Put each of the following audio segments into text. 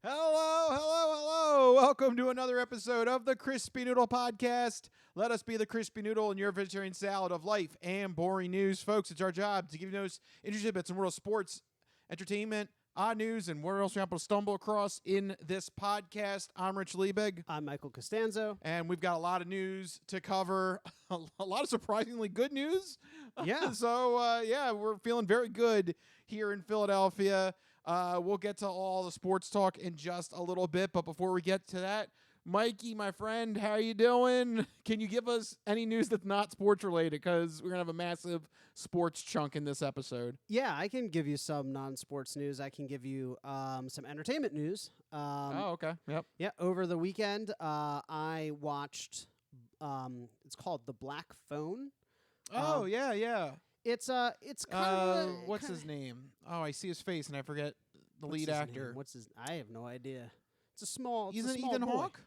Hello, hello, hello. Welcome to another episode of the Crispy Noodle Podcast. Let us be the Crispy Noodle in your vegetarian salad of life and boring news. Folks, it's our job to give you those interesting bits in world of sports, entertainment, odd news, and where else we happen to stumble across in this podcast. I'm Rich Liebig. I'm Michael Costanzo. And we've got a lot of news to cover, a lot of surprisingly good news. Yeah. So, we're feeling very good here in Philadelphia. We'll get to all the sports talk in just a little bit, but before we get to that, Mikey, my friend, how you doing? Can you give us any news that's not sports related? Because we're going to have a massive sports chunk in this episode. Yeah, I can give you some non-sports news. I can give you some entertainment news. Okay. Yep. Yeah, over the weekend, I watched, it's called The Black Phone. Oh, yeah. It's kind of what's his name? Oh, I see his face and I forget the what's lead his actor. name? I have no idea. It's a small. Isn't it's a small Ethan boy. Hawke?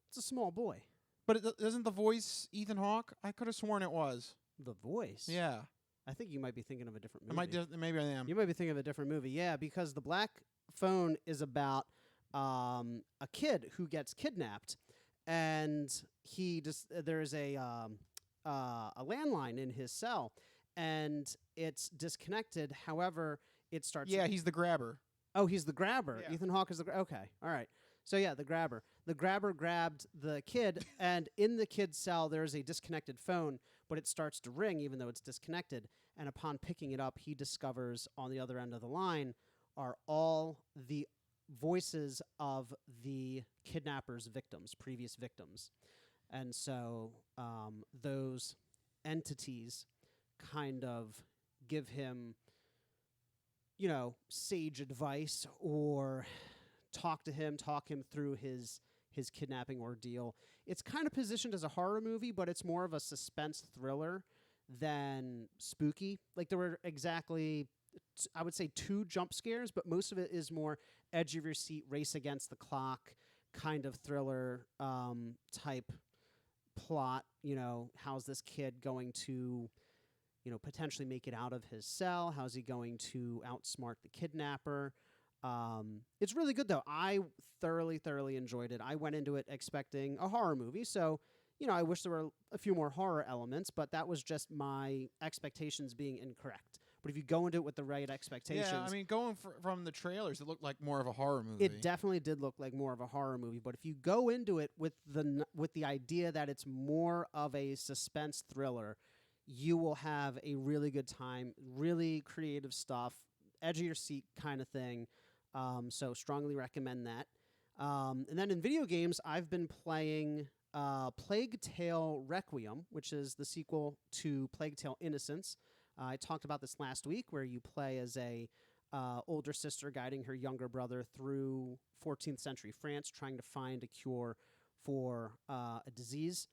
It's a small boy. But isn't the voice Ethan Hawke? I could have sworn it was. The voice. Yeah. I think you might be thinking of a different movie. Maybe I am. You might be thinking of a different movie. Yeah, because The Black Phone is about a kid who gets kidnapped, and there's a landline in his cell, and it's disconnected. However, it starts. Yeah, he's the grabber. Oh, he's the grabber. Yeah. Ethan Hawke is the okay. All right. So yeah, the grabber. The grabber grabbed the kid, and in the kid's cell there's a disconnected phone, but it starts to ring even though it's disconnected. And upon picking it up, he discovers on the other end of the line are all the voices of the kidnapper's victims, previous victims. And so those entities kind of give him, sage advice or talk him through his kidnapping ordeal. It's kind of positioned as a horror movie, but it's more of a suspense thriller than spooky. Like there were exactly, I would say, 2 jump scares, but most of it is more edge of your seat, race against the clock kind of thriller type plot. How's this kid going to potentially make it out of his cell? How's he going to outsmart the kidnapper? It's really good, though. I thoroughly enjoyed it. I went into it expecting a horror movie, so, I wish there were a few more horror elements, but that was just my expectations being incorrect. But if you go into it with the right expectations... Yeah, I mean, going from the trailers, it looked like more of a horror movie. It definitely did look like more of a horror movie, but if you go into it with the idea that it's more of a suspense thriller, you will have a really good time, really creative stuff, edge of your seat kind of thing. So strongly recommend that. And then in video games, I've been playing Plague Tale Requiem, which is the sequel to Plague Tale Innocence. I talked about this last week, where you play as a older sister guiding her younger brother through 14th century France, trying to find a cure for a disease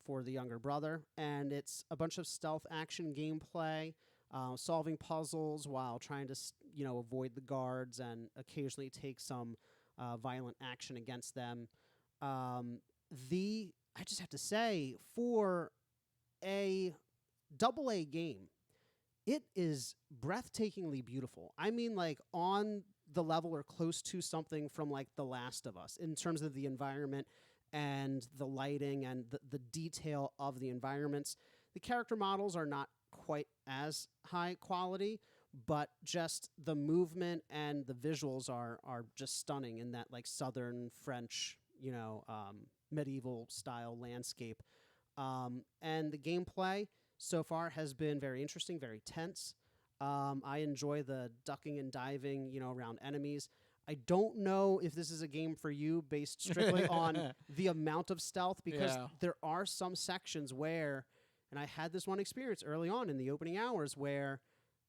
for the younger brother. And it's a bunch of stealth action gameplay, solving puzzles while trying to avoid the guards and occasionally take some violent action against them. I just have to say, for a AA game, it is breathtakingly beautiful. I mean, like, on the level or close to something from, like, The Last of Us in terms of the environment and the lighting and the detail of the environments. The character models are not quite as high quality, but just the movement and the visuals are just stunning in that, like, southern French, medieval style landscape. And the gameplay so far has been very interesting, very tense. I enjoy the ducking and diving, around enemies. I don't know if this is a game for you based strictly on the amount of stealth, because there are some sections where, and I had this one experience early on in the opening hours where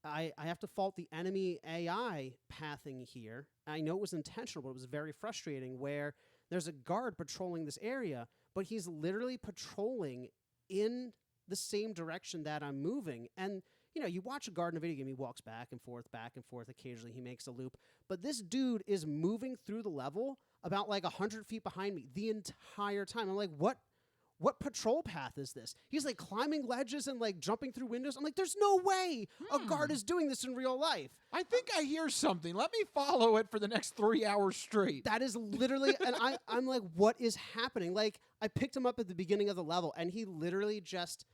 I have to fault the enemy AI pathing here. I know it was intentional, but it was very frustrating, where there's a guard patrolling this area, but he's literally patrolling in the same direction that I'm moving. And, you watch a guard in a video game, he walks back and forth. Occasionally he makes a loop. But this dude is moving through the level about like 100 feet behind me the entire time. I'm like, what what patrol path is this? He's like climbing ledges and like jumping through windows. I'm like, there's no way a guard is doing this in real life. I think I hear something. Let me follow it for the next 3 hours straight. That is literally, and I'm like, what is happening? Like, I picked him up at the beginning of the level, and he literally just,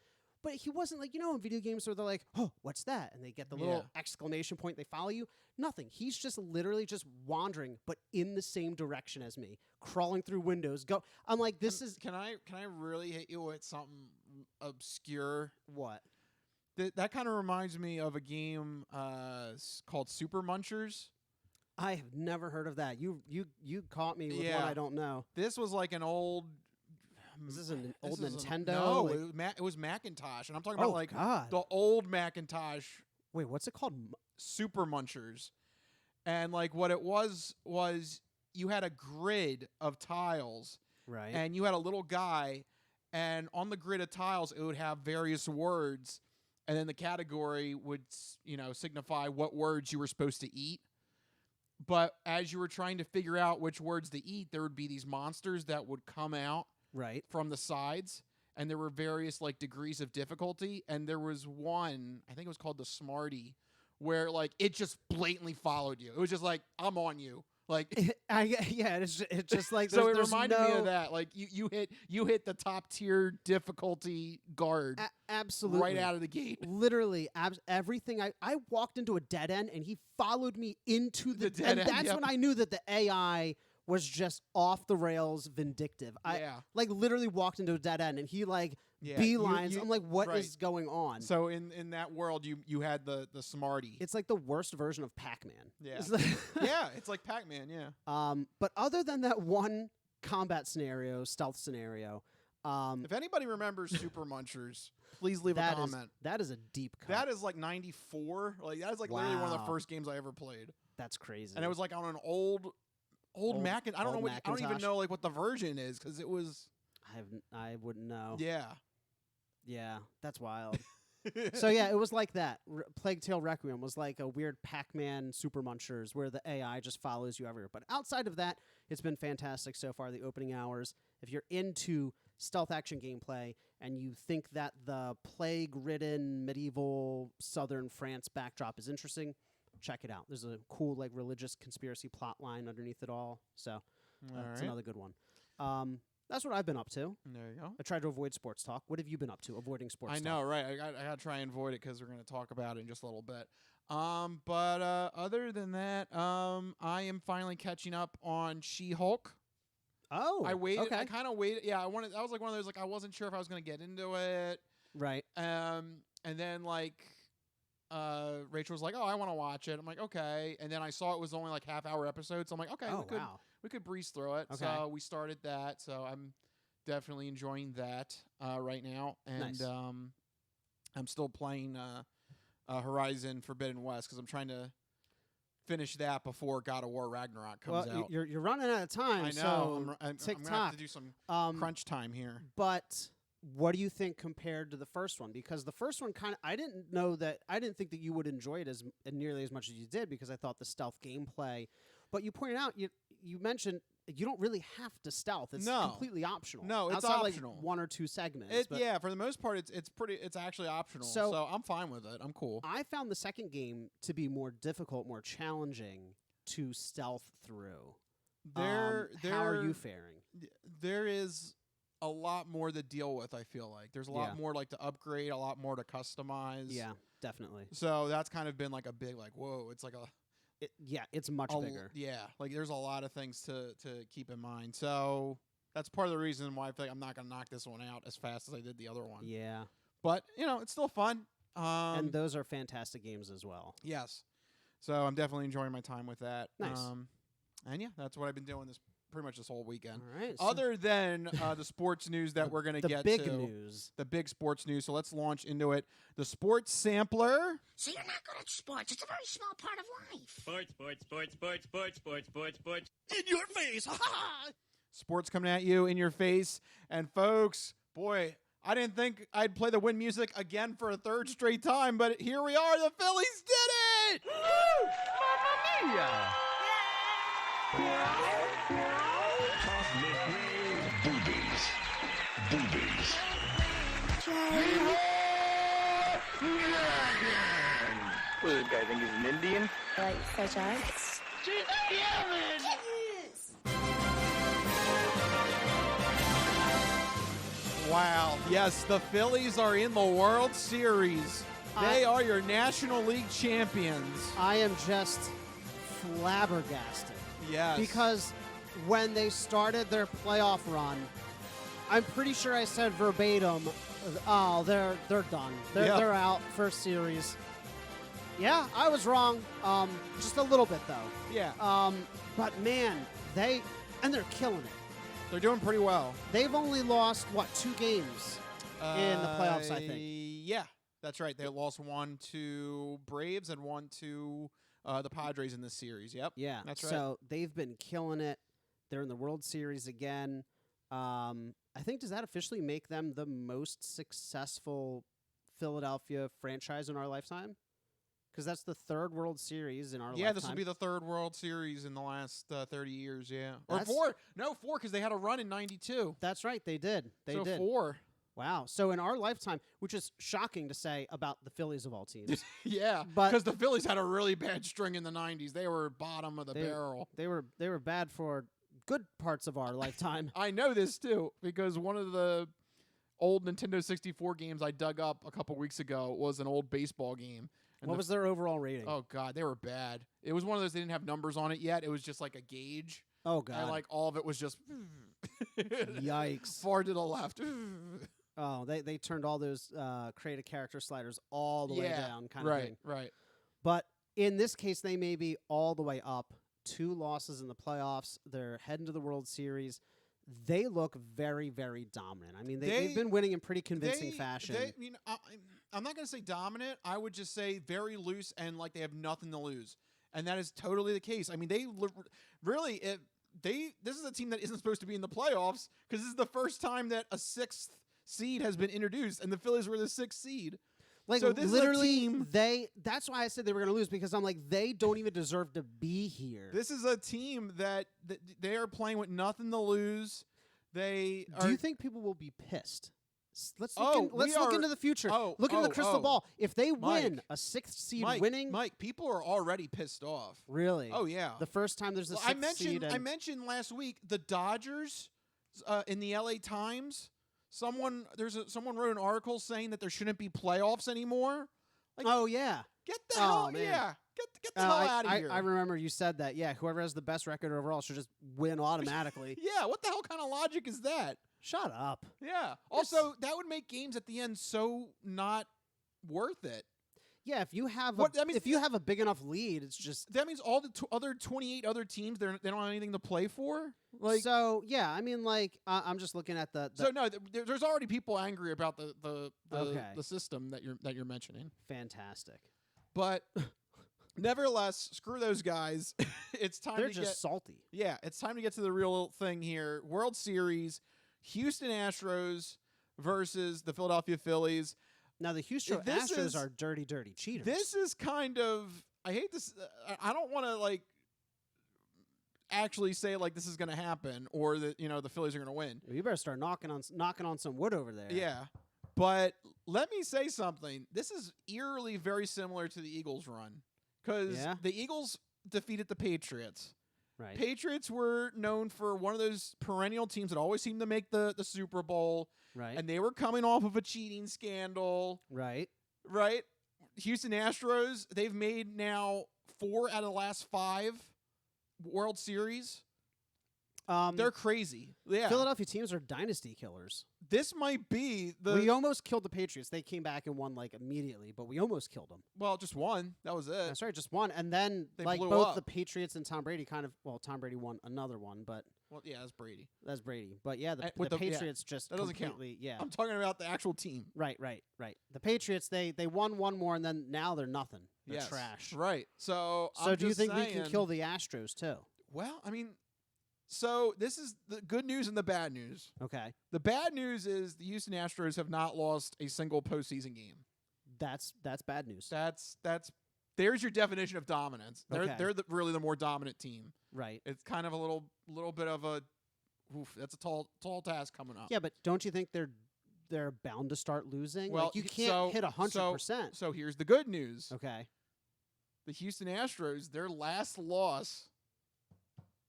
but he wasn't like, in video games where they're like, oh, what's that? And they get the little exclamation point, they follow you. Nothing. He's just literally just wandering, but in the same direction as me, crawling through windows. I'm like, this is. Can I really hit you with something obscure? What? That kind of reminds me of a game called Super Munchers. I have never heard of that. You caught me with one I don't know. This was like an old. Is this an old Nintendo? No, like, it was Macintosh, and I'm talking about God. the old Macintosh. Wait, what's it called? Super Munchers, and like what it was you had a grid of tiles, right? And you had a little guy, and on the grid of tiles it would have various words, and then the category would signify what words you were supposed to eat. But as you were trying to figure out which words to eat, there would be these monsters that would come out from the sides, and there were various like degrees of difficulty, and there was one, I think it was called the Smarty, where like it just blatantly followed you. It was just like, I'm on you. Like it's just like so it reminded me of that. Like you hit the top tier difficulty guard absolutely right out of the gate. Literally everything. I walked into a dead end and he followed me into the dead end. That's when I knew that the AI was just off the rails vindictive. I like literally walked into a dead end and he like beelines. I'm like, what is going on? So in that world, you had the Smarty. It's like the worst version of Pac-Man. Yeah, it's like Pac-Man. Yeah. But other than that one combat scenario, stealth scenario, if anybody remembers Super Munchers, please leave a comment. That is a deep cut. That is like 94. Like that is like literally one of the first games I ever played. That's crazy. And it was like on an old Mac. I don't know. I don't even know like what the version is because it was. I wouldn't know. Yeah, that's wild. So yeah, it was like that. Plague Tale Requiem was like a weird Pac-Man Super Munchers where the AI just follows you everywhere. But outside of that, it's been fantastic so far. The opening hours. If you're into stealth action gameplay and you think that the plague-ridden medieval southern France backdrop is interesting, check it out. There's a cool like religious conspiracy plot line underneath it all. So it's another good one. That's what I've been up to. There you go. I tried to avoid sports talk. What have you been up to? Avoiding sports talk. I know, right? I got to try and avoid it because we're going to talk about it in just a little bit. But other than that, I am finally catching up on She-Hulk. Oh, I waited. Okay. I kind of waited. Yeah, I was like one of those like I wasn't sure if I was going to get into it. Right. And then like Rachel was like, "Oh, I want to watch it." I'm like, "Okay." And then I saw it was only like half-hour episodes. So I'm like, "Okay, we could breeze through it." Okay. So we started that. So I'm definitely enjoying that right now. And nice. I'm still playing Horizon Forbidden West because I'm trying to finish that before God of War Ragnarok comes out. You're running out of time. I know. So I'm TikTok. going to have to do some crunch time here. But what do you think compared to the first one? Because the first one I didn't think that you would enjoy it as nearly as much as you did because I thought the stealth gameplay. But you pointed out, you mentioned you don't really have to stealth. It's completely optional. No, it's outside optional. Like 1 or 2 segments. Yeah, for the most part, it's actually optional. So I'm fine with it. I'm cool. I found the second game to be more difficult, more challenging to stealth through. How are you faring? There is a lot more to deal with, I feel like. There's a lot more like to upgrade, a lot more to customize. Yeah, definitely. So that's kind of been like a big like, whoa, it's like it's much bigger. Yeah, like there's a lot of things to keep in mind. So that's part of the reason why I feel like I'm not going to knock this one out as fast as I did the other one. Yeah. But, it's still fun. And those are fantastic games as well. Yes. So I'm definitely enjoying my time with that. Nice. And yeah, that's what I've been doing pretty much this whole weekend. All right. Other than the sports news that we're going to get to. The big news. The big sports news. So let's launch into it. The sports sampler. So you're not good at sports. It's a very small part of life. Sports. In your face. Ha ha! Sports coming at you in your face. And folks, boy, I didn't think I'd play the win music again for a third straight time, but here we are. The Phillies did it! Woo! Mamma mia! Boobies. What does this guy think he's an Indian? Like such as? She's a human! Wow. Yes, the Phillies are in the World Series. They are your National League champions. I am just flabbergasted. Yes. Because when they started their playoff run, I'm pretty sure I said verbatim, "Oh, they're done. They're out first series." Yeah, I was wrong. Just a little bit though. Yeah. But man, they're killing it. They're doing pretty well. They've only lost 2 games in the playoffs, I think. Yeah, that's right. They lost 1 to Braves and 1 to the Padres in this series. Yep. Yeah, that's right. So they've been killing it. They're in the World Series again. I think, does that officially make them the most successful Philadelphia franchise in our lifetime? Because that's the 3rd World Series in our lifetime. Yeah, this will be the 3rd World Series in the last 30 years, yeah. Or That's- 4. No, 4, because they had a run in 92. That's right, they did. They so did. 4. Wow. So in our lifetime, which is shocking to say about the Phillies of all teams. Yeah, But- because the Phillies had a really bad string in the 90s. They were bottom of the barrel. They were bad for good parts of our lifetime. I know this, too, because one of the old Nintendo 64 games I dug up a couple weeks ago was an old baseball game. And What was their overall rating? Oh, God, they were bad. It was one of those, they didn't have numbers on it yet. It was just like a gauge. Oh, God. And, like, all of it was just... Yikes. Far to the left. Oh, they turned all those create a character sliders all the way down kind of thing. Right. But in this case, they may be all the way up. 2 losses in the playoffs. They're heading to the World Series. They look very, very dominant. I mean, they've been winning in pretty convincing fashion. I'm not going to say dominant. I would just say very loose and like they have nothing to lose. And that is totally the case. I mean, this is a team that isn't supposed to be in the playoffs because this is the first time that a 6th seed has been introduced, and the Phillies were the 6th seed. Like, so this literally, is a team, that's why I said they were going to lose, because I'm like, they don't even deserve to be here. This is a team that they are playing with nothing to lose. Do you think people will be pissed? Let's look into the future. Look into the crystal ball. If they win a 6th seed winning, Mike, people are already pissed off. Really? Oh yeah. The first time there's a 6th seed. I mentioned last week the Dodgers in the LA Times. Someone wrote an article saying that there shouldn't be playoffs anymore. Like, oh yeah. Get the hell, man. Yeah. Get the hell out of here. I remember you said that. Yeah, whoever has the best record overall should just win automatically. Yeah, what the hell kind of logic is that? Shut up. Yeah. Also, that would make games at the end so not worth it. Yeah, if you have a big enough lead, it's just that means all the other 28 other teams they don't have anything to play for. Like, so yeah, I mean, like I'm just looking at the so no, there's already people angry about the system that you're mentioning. Fantastic, but nevertheless, screw those guys. It's time. They're just salty. Yeah, it's time to get to the real thing here. World Series, Houston Astros versus the Philadelphia Phillies. Now, the Houston Astros are dirty, dirty cheaters. This is kind of, I hate this. I don't want to like actually say like this is going to happen or that the Phillies are going to win. Well, you better start knocking on some wood over there. Yeah, but let me say something. This is eerily very similar to the Eagles' run because the Eagles defeated the Patriots. Right. Patriots were known for one of those perennial teams that always seem to make the Super Bowl. Right. And they were coming off of a cheating scandal. Right. Right. Houston Astros, they've made now 4 out of the last 5 World Series. They're crazy. Yeah. Philadelphia teams are dynasty killers. This might be We almost killed the Patriots. They came back and won like immediately, but we almost killed them. Well, just one. That was it. That's right, just one. And then They like blew both up. the Patriots and Tom Brady Tom Brady won another one, but Well, yeah, that's Brady. that's Brady. But yeah, the With the- yeah, Patriots just that doesn't count. completely yeah. I'm talking about the actual team. Right. The Patriots they won one more and then now they're nothing. They're Yes. trash. Right. So So I'm do you just think we can saying- kill the Astros too? Well, I mean, so this is the good news and the bad news. Okay. The bad news is the Houston Astros have not lost a single postseason game. That's bad news. That's there's your definition of dominance. Okay. They're really the more dominant team. Right. It's kind of a little bit of a that's a tall task coming up. Yeah, but don't you think they're bound to start losing? Well, like you can't hit 100%. So here's the good news. Okay. the Houston Astros, their last loss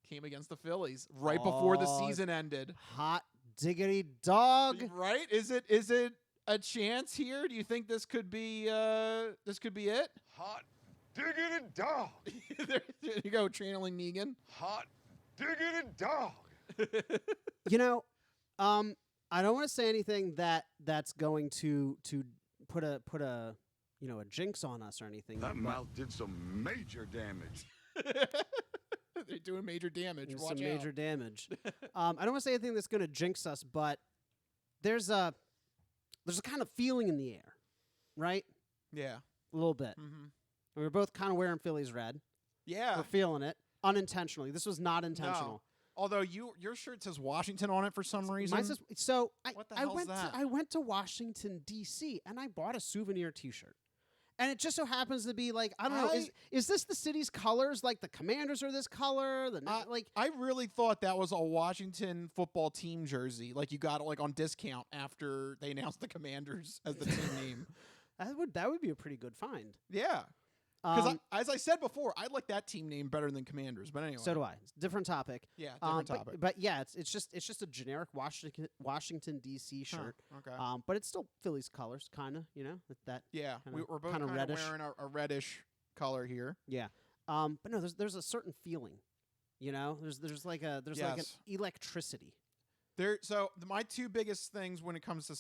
came against the Phillies right before the season ended. Hot diggity dog. Right? Is it a chance here? Do you think this could be it? Hot diggity dog. There you go, channeling Negan. Hot diggity dog. You know, I don't want to say anything that's going to put a a jinx on us or anything. That mouth did some major damage. They're doing major damage. There's Watch some out. major damage. I don't want to say anything that's going to jinx us, but there's a kind of feeling in the air, right? Yeah. A little bit. Mm-hmm. We were both kind of wearing Phillies red. Yeah. We're feeling it unintentionally. This was not intentional. No. Although your shirt says Washington on it for some reason. Mine says, so What the I hell's went that? I went to Washington D.C. and I bought a souvenir T-shirt. And it just so happens to be like, I don't know, is this the city's colors? Like the Commanders are this color? I really thought that was a Washington football team jersey. Like you got it like on discount after they announced the Commanders as the team name. that would be a pretty good find. Yeah. Because as I said before, I like that team name better than Commanders. But anyway. So do I. It's a different topic. Yeah, different topic. But yeah, it's just a generic Washington D.C. shirt. Okay. But it's still Phillies colors, kind of. That. Yeah, kinda- we're both kinda kind of reddish. wearing a reddish color here. Yeah. But no, there's a certain feeling. There's like an electricity. So my two biggest things when it comes to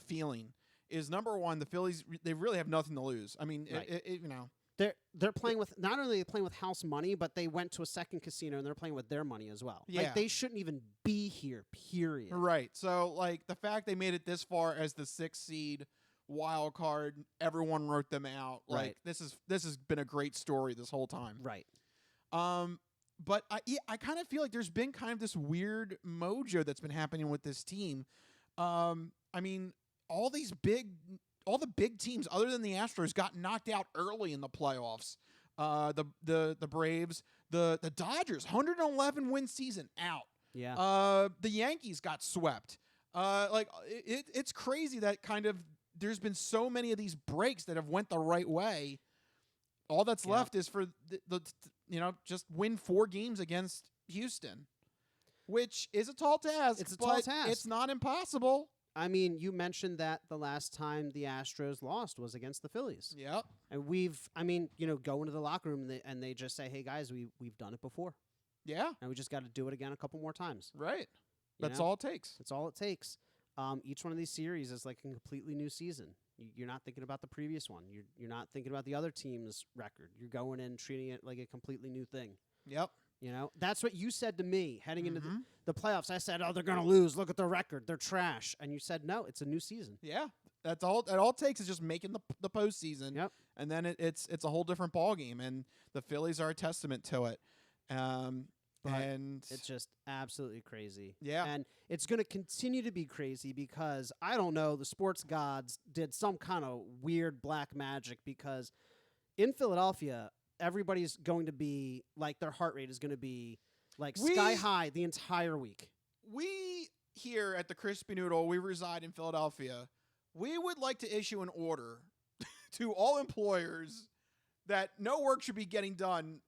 feeling is number one, the Phillies they really have nothing to lose. I mean, Right. They're playing with not only are they playing with house money, but they went to a second casino and they're playing with their money as well. Yeah. Like they shouldn't even be here. Period. right. So like the fact they made it this far as the 6th seed wild card, everyone wrote them out. Like Right. this has been a great story this whole time. Right. But I kind of feel like there's been kind of this weird mojo that's been happening with this team. I mean, all the big teams other than the Astros got knocked out early in the playoffs. The Braves, the Dodgers, 111 win season out. Yeah. The Yankees got swept. It's crazy that kind of there's been so many of these breaks that have went the right way. All that's left is for just win 4 games against Houston, which is a tall task. It's a tall task. It's not impossible. I mean, you mentioned that the last time the Astros lost was against the Phillies. Yep. And go into the locker room and they just say, "Hey guys, we've done it before. Yeah. And we just got to do it again a couple more times." Right. You That's know? all it takes. That's all it takes. Each one of these series is like a completely new season. You're not thinking about the previous one. You're not thinking about the other team's record. You're going in treating it like a completely new thing. Yep. That's what you said to me heading into the playoffs. I said, "Oh, they're going to lose. Look at their record. They're trash." And you said, "No, it's a new season." Yeah. That's all. It all takes is just making the postseason. Yep. And then it's a whole different ball game, and the Phillies are a testament to it. But and it's just absolutely crazy. Yeah. And it's going to continue to be crazy because, I don't know, the sports gods did some kind of weird black magic because in Philadelphia, everybody's going to be, like, their heart rate is going to be, like, sky high the entire week. We here at the Crispy Noodle, we reside in Philadelphia. We would like to issue an order to all employers that no work should be getting done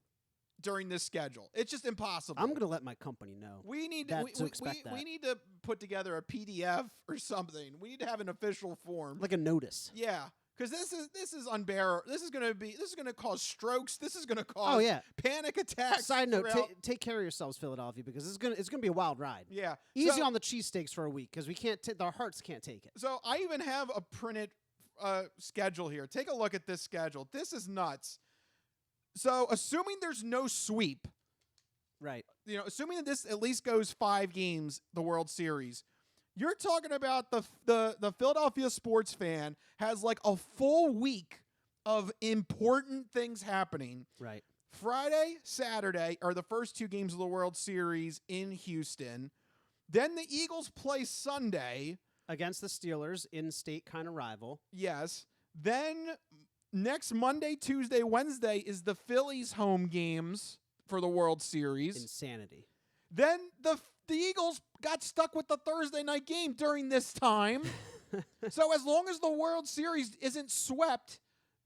during this schedule. It's just impossible. I'm going to let my company know. We need that we, to we, expect we, that. we need to put together a PDF or something. We need to have an official form. Like a notice. Yeah, because this is unbearable. This is going to cause strokes. This is going to cause panic attacks. Side note: throughout. take care of yourselves, Philadelphia, because it's gonna be a wild ride. Yeah, Easy on the cheesesteaks for a week because we can't. Our hearts can't take it. So I even have a printed schedule here. Take a look at this schedule. This is nuts. So assuming there's no sweep, right? Assuming that this at least goes 5 games, the World Series, you're talking about the Philadelphia sports fan has like a full week of important things happening. Right. Friday, Saturday are the first 2 games of the World Series in Houston. Then the Eagles play Sunday against the Steelers, in-state kind of rival. Yes. Then next Monday, Tuesday, Wednesday is the Phillies home games for the World Series. Insanity. Then the Eagles got stuck with the Thursday night game during this time. So as long as the World Series isn't swept,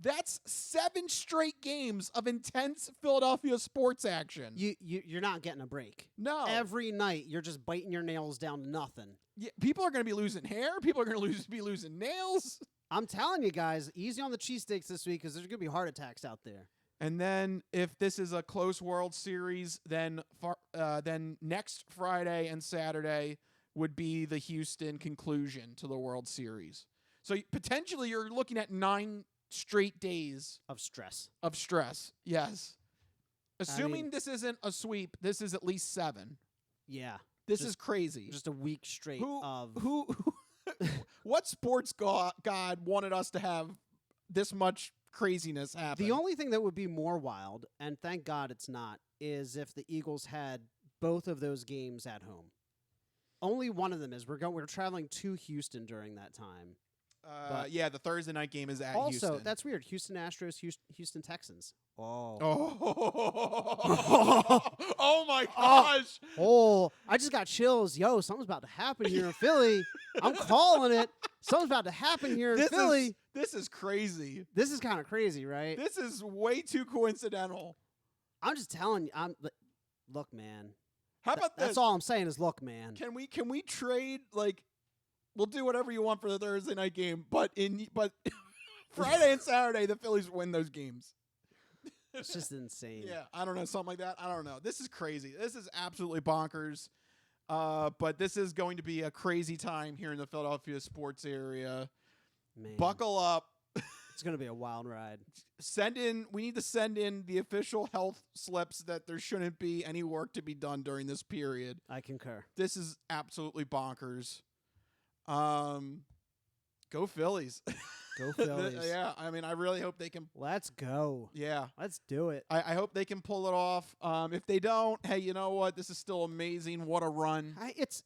That's 7 straight games of intense Philadelphia sports action. You're not getting a break. No. Every night you're just biting your nails down to nothing. Yeah, people are going to be losing hair. People are going to be losing nails. I'm telling you guys, easy on the cheesesteaks this week because there's going to be heart attacks out there. And then if this is a close World Series, then next Friday and Saturday would be the Houston conclusion to the World Series. So potentially you're looking at 9 straight days Of stress. Yes. Assuming this isn't a sweep, this is at least 7. Yeah. This is crazy. Just a week straight of... What sports god wanted us to have this much craziness happen? The only thing that would be more wild, and thank God it's not, is if the Eagles had both of those games at home. Only one of them is. We're traveling to Houston during that time. Yeah, the Thursday night game is at also, Houston. that's weird. Houston Astros, Houston Texans. Oh. Oh my gosh. Oh, I just got chills. Yo, something's about to happen here in Philly. I'm calling it. Something's about to happen here in Philly. This is crazy. This is kind of crazy, right? This is way too coincidental. I'm just telling you. Look, man. How about this? That's all I'm saying is look, man. Can we trade, like, we'll do whatever you want for the Thursday night game, but Friday and Saturday the Phillies win those games. It's just insane. Yeah, I don't know, something like that. I don't know. This is crazy. This is absolutely bonkers. But this is going to be a crazy time here in the Philadelphia sports area. Man. Buckle up. It's going to be a wild ride. We need to send in the official health slips that there shouldn't be any work to be done during this period. I concur. This is absolutely bonkers. Go Phillies. Go Phillies. Yeah, I mean, I really hope they can. Let's go. Yeah. Let's do it. I hope they can pull it off. If they don't, hey, you know what? This is still amazing. What a run.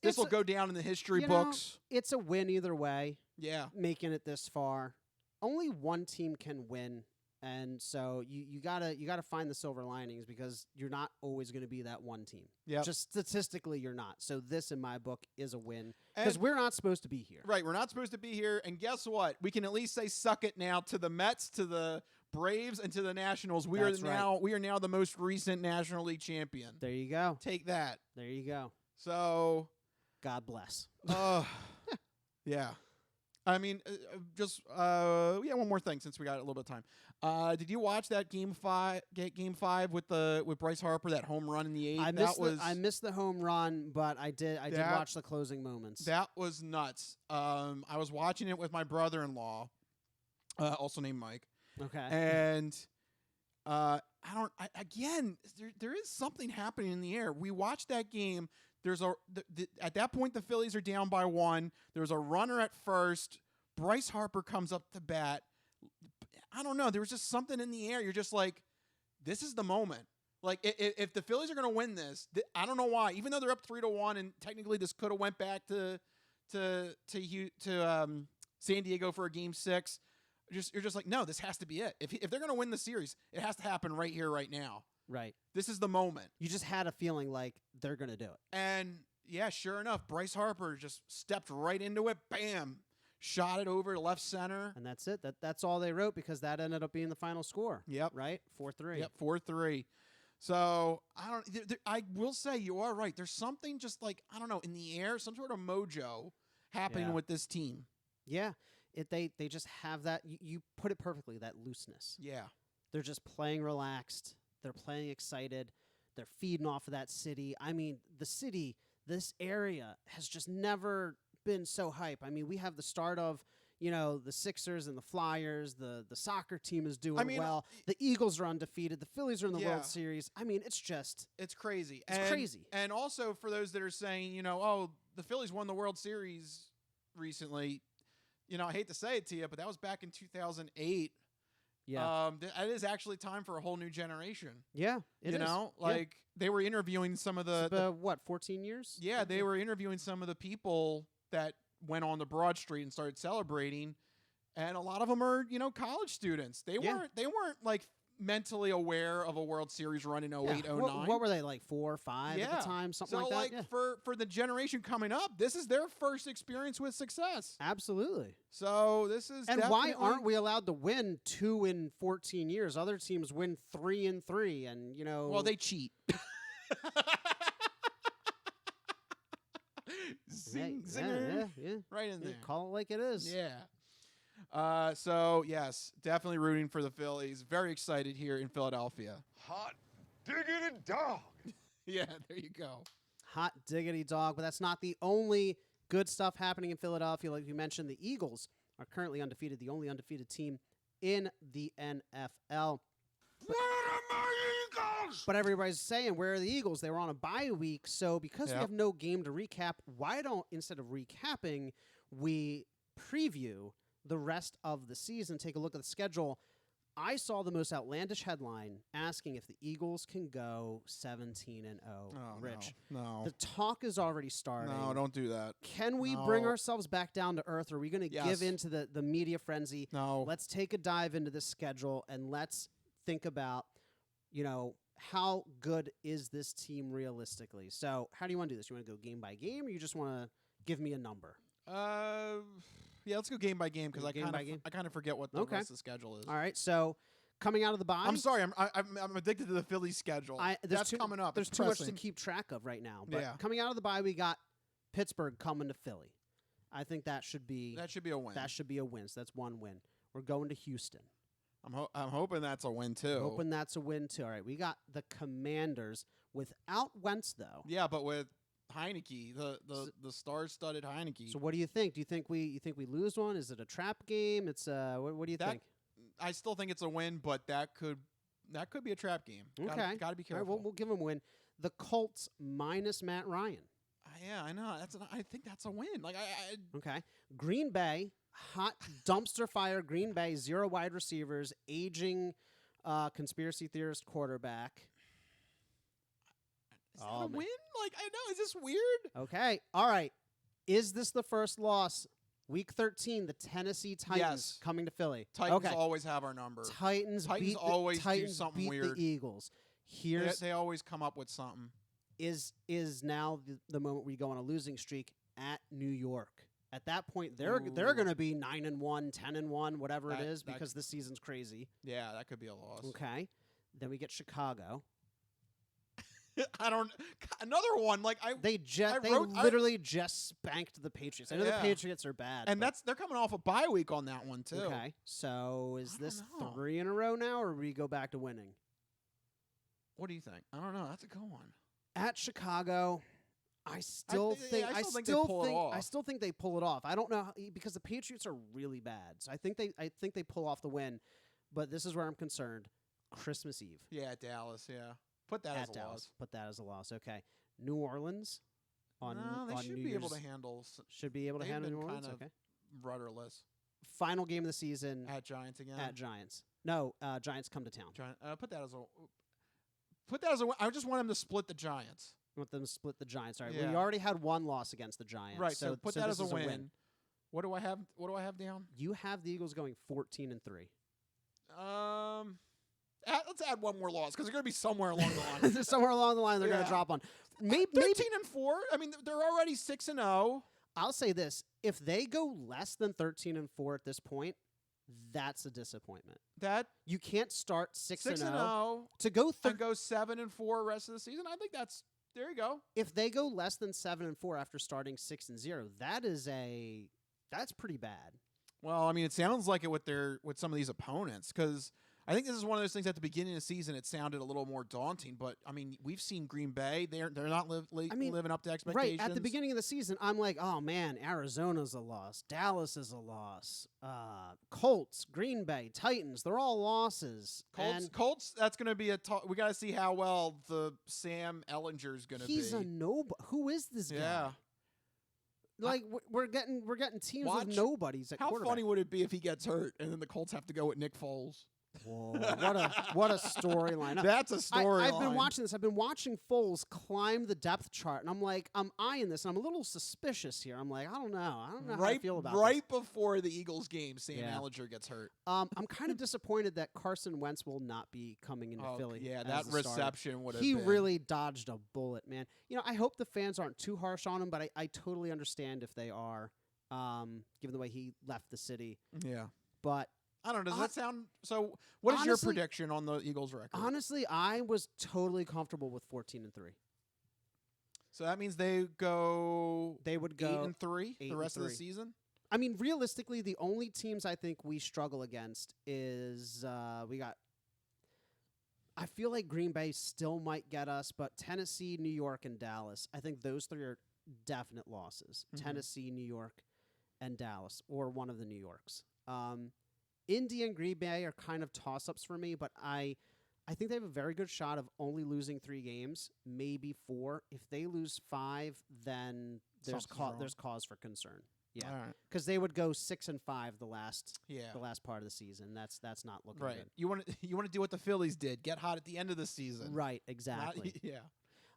This will go down in the history books. It's a win either way. Yeah. Making it this far. Only one team can win. And so you gotta find the silver linings because you're not always going to be that one team. Yeah. Just statistically, you're not. So this, in my book, is a win because we're not supposed to be here. Right. We're not supposed to be here. And guess what? We can at least say suck it now to the Mets, to the Braves, and to the Nationals. We are now the most recent National League champion. There you go. Take that. There you go. So, God bless. yeah. I mean, one more thing since we got a little bit of time. Did you watch that game 5 with Bryce Harper, that home run in the 8th? I missed the home run, but I did watch the closing moments. That was nuts. I was watching it with my brother-in-law, also named Mike. Okay. And there is something happening in the air. We watched that game. At that point, the Phillies are down by 1. There's a runner at first. Bryce Harper comes up to bat. I don't know. There was just something in the air. You're just like, this is the moment. Like, if the Phillies are going to win this, I don't know why. Even though they're up 3-1, and technically this could have went back to San Diego for a Game 6. You're just like, no, this has to be it. If they're going to win the series, it has to happen right here, right now. Right. This is the moment. You just had a feeling like they're going to do it. And, yeah, sure enough, Bryce Harper just stepped right into it. Bam. Shot it over to left center. And that's it. That's all they wrote because that ended up being the final score. Yep. Right? 4-3. Yep, 4-3. So, I will say you are right. There's something just like, I don't know, in the air, some sort of mojo happening with this team. Yeah. They just have that. You put it perfectly, that looseness. Yeah. They're just playing relaxed. They're playing excited. They're feeding off of that city. I mean, the city, this area has just never been so hype. I mean, we have the start of, the Sixers and the Flyers. The soccer team is doing well. The Eagles are undefeated. The Phillies are in the World Series. I mean, it's crazy. It's crazy. And also for those that are saying, the Phillies won the World Series recently. I hate to say it to you, but that was back in 2008. Yeah. It is actually time for a whole new generation. Yeah, it is. They were interviewing some of the 14 years? Yeah, they were interviewing some of the people that went on the Broad Street and started celebrating, and a lot of them are, college students. They weren't like mentally aware of a World Series run in 08, 09. What were they, like 4 or 5 at the time? Something so like that? Yeah. for the generation coming up, this is their first experience with success. Absolutely. So this is And why aren't we allowed to win 2 in 14 years? Other teams win 3 in 3, and Well, they cheat. Zing, zinger. Yeah. Right in Yeah, there. call it like it is. Yeah. So yes, definitely rooting for the Phillies. Very excited here in Philadelphia. Hot diggity dog. Yeah, there you go. Hot diggity dog. But that's not the only good stuff happening in Philadelphia. Like you mentioned, the Eagles are currently undefeated, the only undefeated team in the NFL. Where are my Eagles? But everybody's saying, where are the Eagles? They were on a bye week. So because we Yep. have no game to recap, why don't, instead of recapping, we preview the rest of the season, take a look at the schedule. I saw the most outlandish headline asking if the Eagles can go 17-0. Oh, Rich, no. the talk is already starting. No, don't do that. Can we bring No. ourselves back down to earth? Are we going to Yes. give into the media frenzy? No. Let's take a dive into this schedule and let's think about, how good is this team realistically? So how do you want to do this? You want to go game by game, or you just want to give me a number? Yeah, let's go game by game because Go I game by game? kind of forget what the Okay. rest of the schedule is. All right, so coming out of the bye, I'm sorry, I'm addicted to the Phillies schedule. That's coming up. There's It's too much to pressing. keep track of right now. But Yeah. coming out of the bye, we got Pittsburgh coming to Philly. I think that should be That should be a win. a win. So that's one win. We're going to Houston. I'm hoping that's a win too. Hoping that's a win too. All right, we got the Commanders without Wentz though. Yeah, but with Heineke, the star-studded Heineke. So what do you think? Do you think we lose one? Is it a trap game? It's what do you think? I still think it's a win, but that could be a trap game. Okay, Got to be All right, careful. we'll give them a win. The Colts minus Matt Ryan. Yeah, I know. I think that's a win. Like Okay, Green Bay, hot dumpster fire. Green Bay, 0 wide receivers, aging conspiracy theorist quarterback. is that Oh, a man. win? Like I know. Is this weird? Okay, all right. Is this the first loss? Week 13, the Tennessee Titans Yes. coming to Philly. Titans okay. always have our number. Titans always do Titans something beat weird. the Eagles. They, Here's they always come up with something. is now the moment we go on a losing streak at New York. At that point, they're Ooh. going to be 9-1, 10-1, whatever it That- is, that- because this season's crazy. Yeah, that could be a loss. Okay, then we get Chicago. I don't. Another one. Like They wrote- I- literally just spanked the Patriots. I know the Yeah. Patriots are bad, and but- they're coming off a bye week on that one too. okay. So is I don't this know. 3 in a row now, or we go back to winning? What do you think? I don't know. That's a good one. At Chicago, I still think I still think they pull it off. I still think they pull it off. I don't know because the Patriots are really bad. So I think they pull off the win. But this is where I'm concerned. Christmas Eve Yeah, Dallas. Yeah, put that at as a Dallas. loss. Put that as a loss. Okay. New Orleans on No, they on should New be able Year's- to handle. should be able to they've handle been New Orleans. kind of Okay. Rudderless Final game of the season at Giants again. at Giants. No, Giants come to town. Put that as a. Put that as a win. I just want them to split the Giants. You want them to split the Giants. All right. Yeah. We already had one loss against the Giants. Right. So put that this as a is win. What do I have? What do I have down? You have the Eagles going 14-3. Let's add one more loss because they're going to be somewhere along the line. Somewhere along the line, they're going Yeah. to drop one. Maybe 13-4. I mean, they're already 6-0. I'll say this: if they go less than 13-4 at this point, that's a disappointment. That You can't start 6-0 6-0 to go. and go 7-4 rest of the season. I think that's there. You go. If they go less than 7-4 after starting 6-0, that's pretty bad. Well, I mean, it sounds like it with some of these opponents because I think this is one of those things at the beginning of the season. It sounded a little more daunting, but I mean, we've seen Green Bay; they're not living up to expectations. Right at the beginning of the season, I'm like, oh man, Arizona's a loss, Dallas is a loss, Colts, Green Bay, Titans—they're all losses. Colts. That's going to be we got to see how well the Sam Ellinger's going to be. He's a nobody. Who is this guy? Yeah. Like we're getting teams Watch. with nobodies at How quarterback. funny would it be if he gets hurt and then the Colts have to go with Nick Foles? Whoa, what a storyline. That's a storyline. I've been watching this. I've been watching Foles climb the depth chart, and I'm like, I'm eyeing this, and I'm a little suspicious here. I'm like, I don't know how I feel about right before the Eagles game, Sam Allinger gets hurt. I'm kind of disappointed that Carson Wentz will not be coming into Philly. Yeah, as that the starter. reception would have He been. really dodged a bullet, man. I hope the fans aren't too harsh on him, but I totally understand if they are, given the way he left the city. Yeah. But I don't know. Does that sound so? What is your prediction on the Eagles' record? Honestly, I was totally comfortable with 14-3. So that means they would go 8-3 the rest of the season. I mean, realistically, the only teams I think we struggle against is we got. I feel like Green Bay still might get us, but Tennessee, New York, and Dallas. I think those three are definite losses. Mm-hmm. Tennessee, New York, and Dallas, or one of the New Yorks. Indy and Green Bay are kind of toss-ups for me, but I think they have a very good shot of only losing 3 games, maybe 4. If they lose 5, then there's cause for concern. Yeah, because they would go 6-5 the last part of the season. That's not looking right. good. You want to do what the Phillies did, get hot at the end of the season. Right, exactly.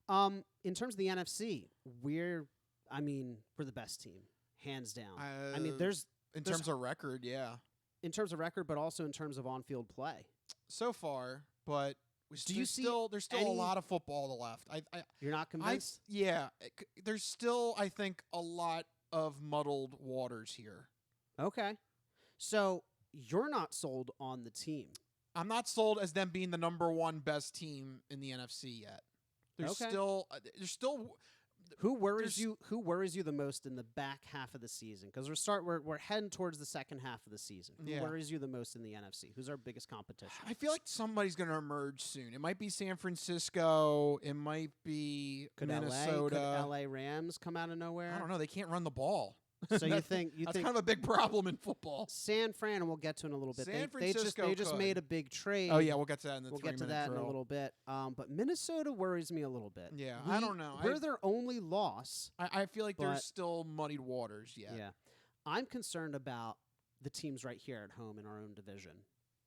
In terms of the NFC, we're the best team, hands down. In terms of record, yeah. In terms of record, but also in terms of on-field play. So far, but there's still a lot of football left. You're not convinced? There's still, I think, a lot of muddled waters here. Okay. So you're not sold on the team. I'm not sold as them being the number 1 best team in the NFC yet. There's still Who worries you the most in the back half of the season? Because we're heading towards the second half of the season. Who worries you the most in the NFC? Who's our biggest competition? I feel like somebody's going to emerge soon. It might be San Francisco. It might be Minnesota. Could LA Rams come out of nowhere? I don't know. They can't run the ball. So you think that's kind of a big problem in football. San Fran, and we'll get to it in a little bit. They just made a big trade. Oh yeah, we'll get to that in the 3-minute We'll get to that in a little bit. But Minnesota worries me a little bit. Yeah, I don't know. We're their only loss. I feel like there's still muddied waters. Yeah. I'm concerned about the teams right here at home in our own division.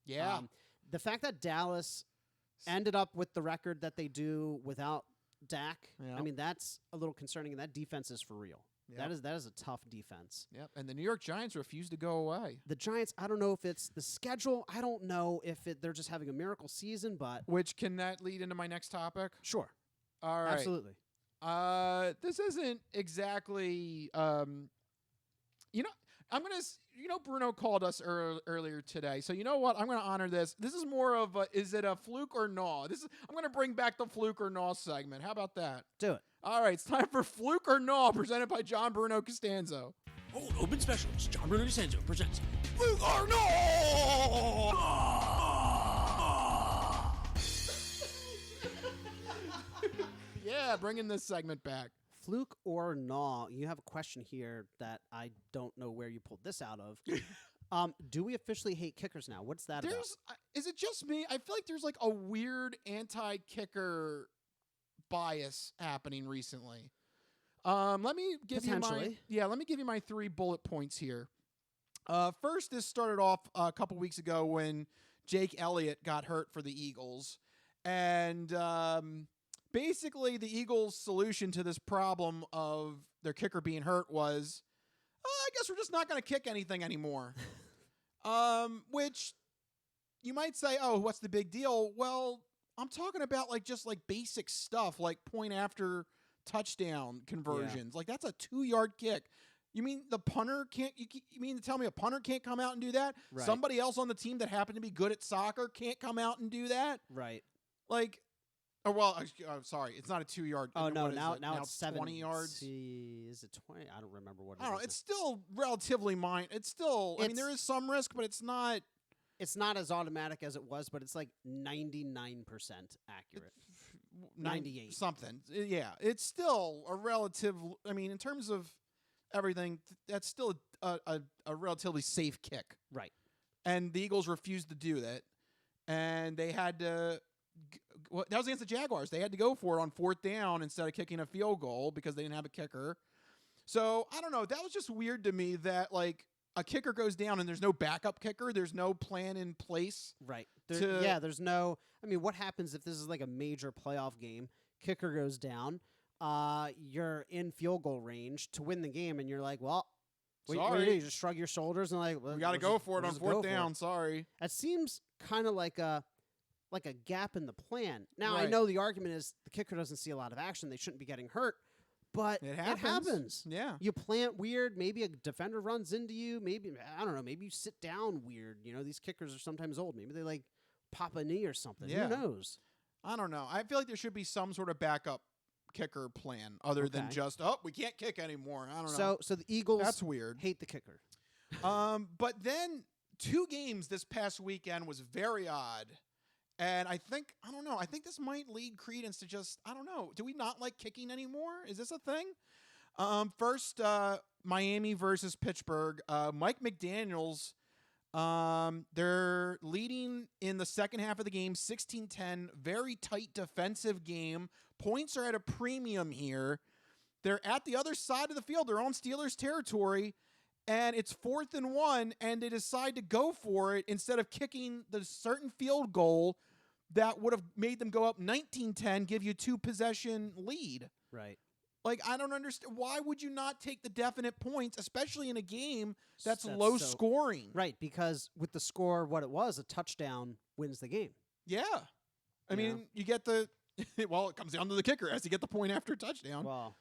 Yeah. The fact that Dallas ended up with the record that they do without Dak, I mean, that's a little concerning, and that defense is for real. Yep. That is a tough defense. Yep. And the New York Giants refuse to go away. The Giants, I don't know if it's the schedule. I don't know if they're just having a miracle season, but can that lead into my next topic? Sure. All right. Absolutely. This isn't exactly Bruno called us earlier today. So you know what? I'm going to honor this. This is more of is it a fluke or no? I'm going to bring back the fluke or no segment. How about that? Do it. All right, it's time for Fluke or No, presented by John Bruno Costanzo. Old Open Specials, John Bruno Costanzo presents Fluke or no! Yeah, bringing this segment back. Fluke or no? You have a question here that I don't know where you pulled this out of. Do we officially hate kickers now? What's that about? Is it just me? I feel like there's like a weird anti-kicker bias happening recently. Let me give you my 3 bullet points here. First, this started off a couple weeks ago when Jake Elliott got hurt for the Eagles, and basically the Eagles' solution to this problem of their kicker being hurt was, I guess we're just not going to kick anything anymore. Which you might say, oh, what's the big deal? Well, I'm talking about just basic stuff like point after touchdown conversions. Yeah. Like that's a 2-yard kick. You mean the punter can't? You mean to tell me a punter can't come out and do that? Right. Somebody else on the team that happened to be good at soccer can't come out and do that? Right. Sorry, it's not a 2-yard. Oh no, now it's 20 yards. Is it 20? I don't remember what. I don't know. It's still relatively It's still. I mean, there is some risk, but it's not. It's not as automatic as it was, but it's like 99% accurate. 98 something. Yeah, it's still a relative. I mean, in terms of everything, that's still a relatively safe kick. Right. And the Eagles refused to do that, and they had to. That was against the Jaguars. They had to go for it on 4th down instead of kicking a field goal because they didn't have a kicker. So I don't know. That was just weird to me that a kicker goes down and there's no backup kicker, there's no plan in place. Right. to- There's no. I mean, what happens if this is like a major playoff game? Kicker goes down. You're in field goal range to win the game, and you're like, well, what do Sorry. you do? You just shrug your shoulders and like, well, We got to go for it on fourth down. Sorry. That seems kind of like a gap in the plan. Now I Right. know the argument is the kicker doesn't see a lot of action; they shouldn't be getting hurt. But It happens. Yeah. You plant weird. Maybe a defender runs into you. Maybe I don't know. Maybe you sit down weird. You know, these kickers are sometimes old. Maybe they like pop a knee or something. Yeah. Who knows? I don't know. I feel like there should be some sort of backup kicker plan other than Okay. just, we can't kick anymore. I don't know. So the Eagles That's weird. hate the kicker. But then 2 games this past weekend was very odd. And I think this might lead credence to just, I don't know. Do we not like kicking anymore? Is this a thing? First, Miami versus Pittsburgh. Mike McDaniels, they're leading in the second half of the game, 16-10. Very tight defensive game. Points are at a premium here. They're at the other side of the field. They're on Steelers territory. And it's 4th and 1, and they decide to go for it instead of kicking the certain field goal that would have made them go up 19-10, give you 2-possession lead. Right. Like, I don't understand. Why would you not take the definite points, especially in a game that's That's low so- scoring? Right, because with the score, what it was, a touchdown wins the game. Yeah. I You mean, know? you get the well, it comes down to the kicker as to get the point after touchdown. Well,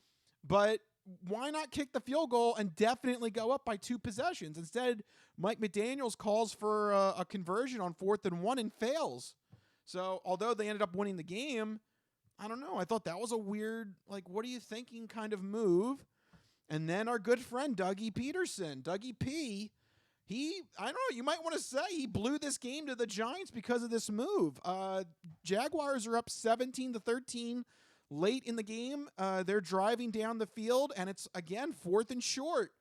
But why not kick the field goal and definitely go up by 2 possessions? Instead, Mike McDaniels calls for a conversion on 4th and 1 and fails. So, although they ended up winning the game, I don't know. I thought that was a weird, like, what are you thinking kind of move. And then our good friend, Dougie Peterson, Dougie P, I don't know, you might want to say he blew this game to the Giants because of this move. Jaguars are up 17-13 late in the game. They're driving down the field, and it's, again, 4th and short.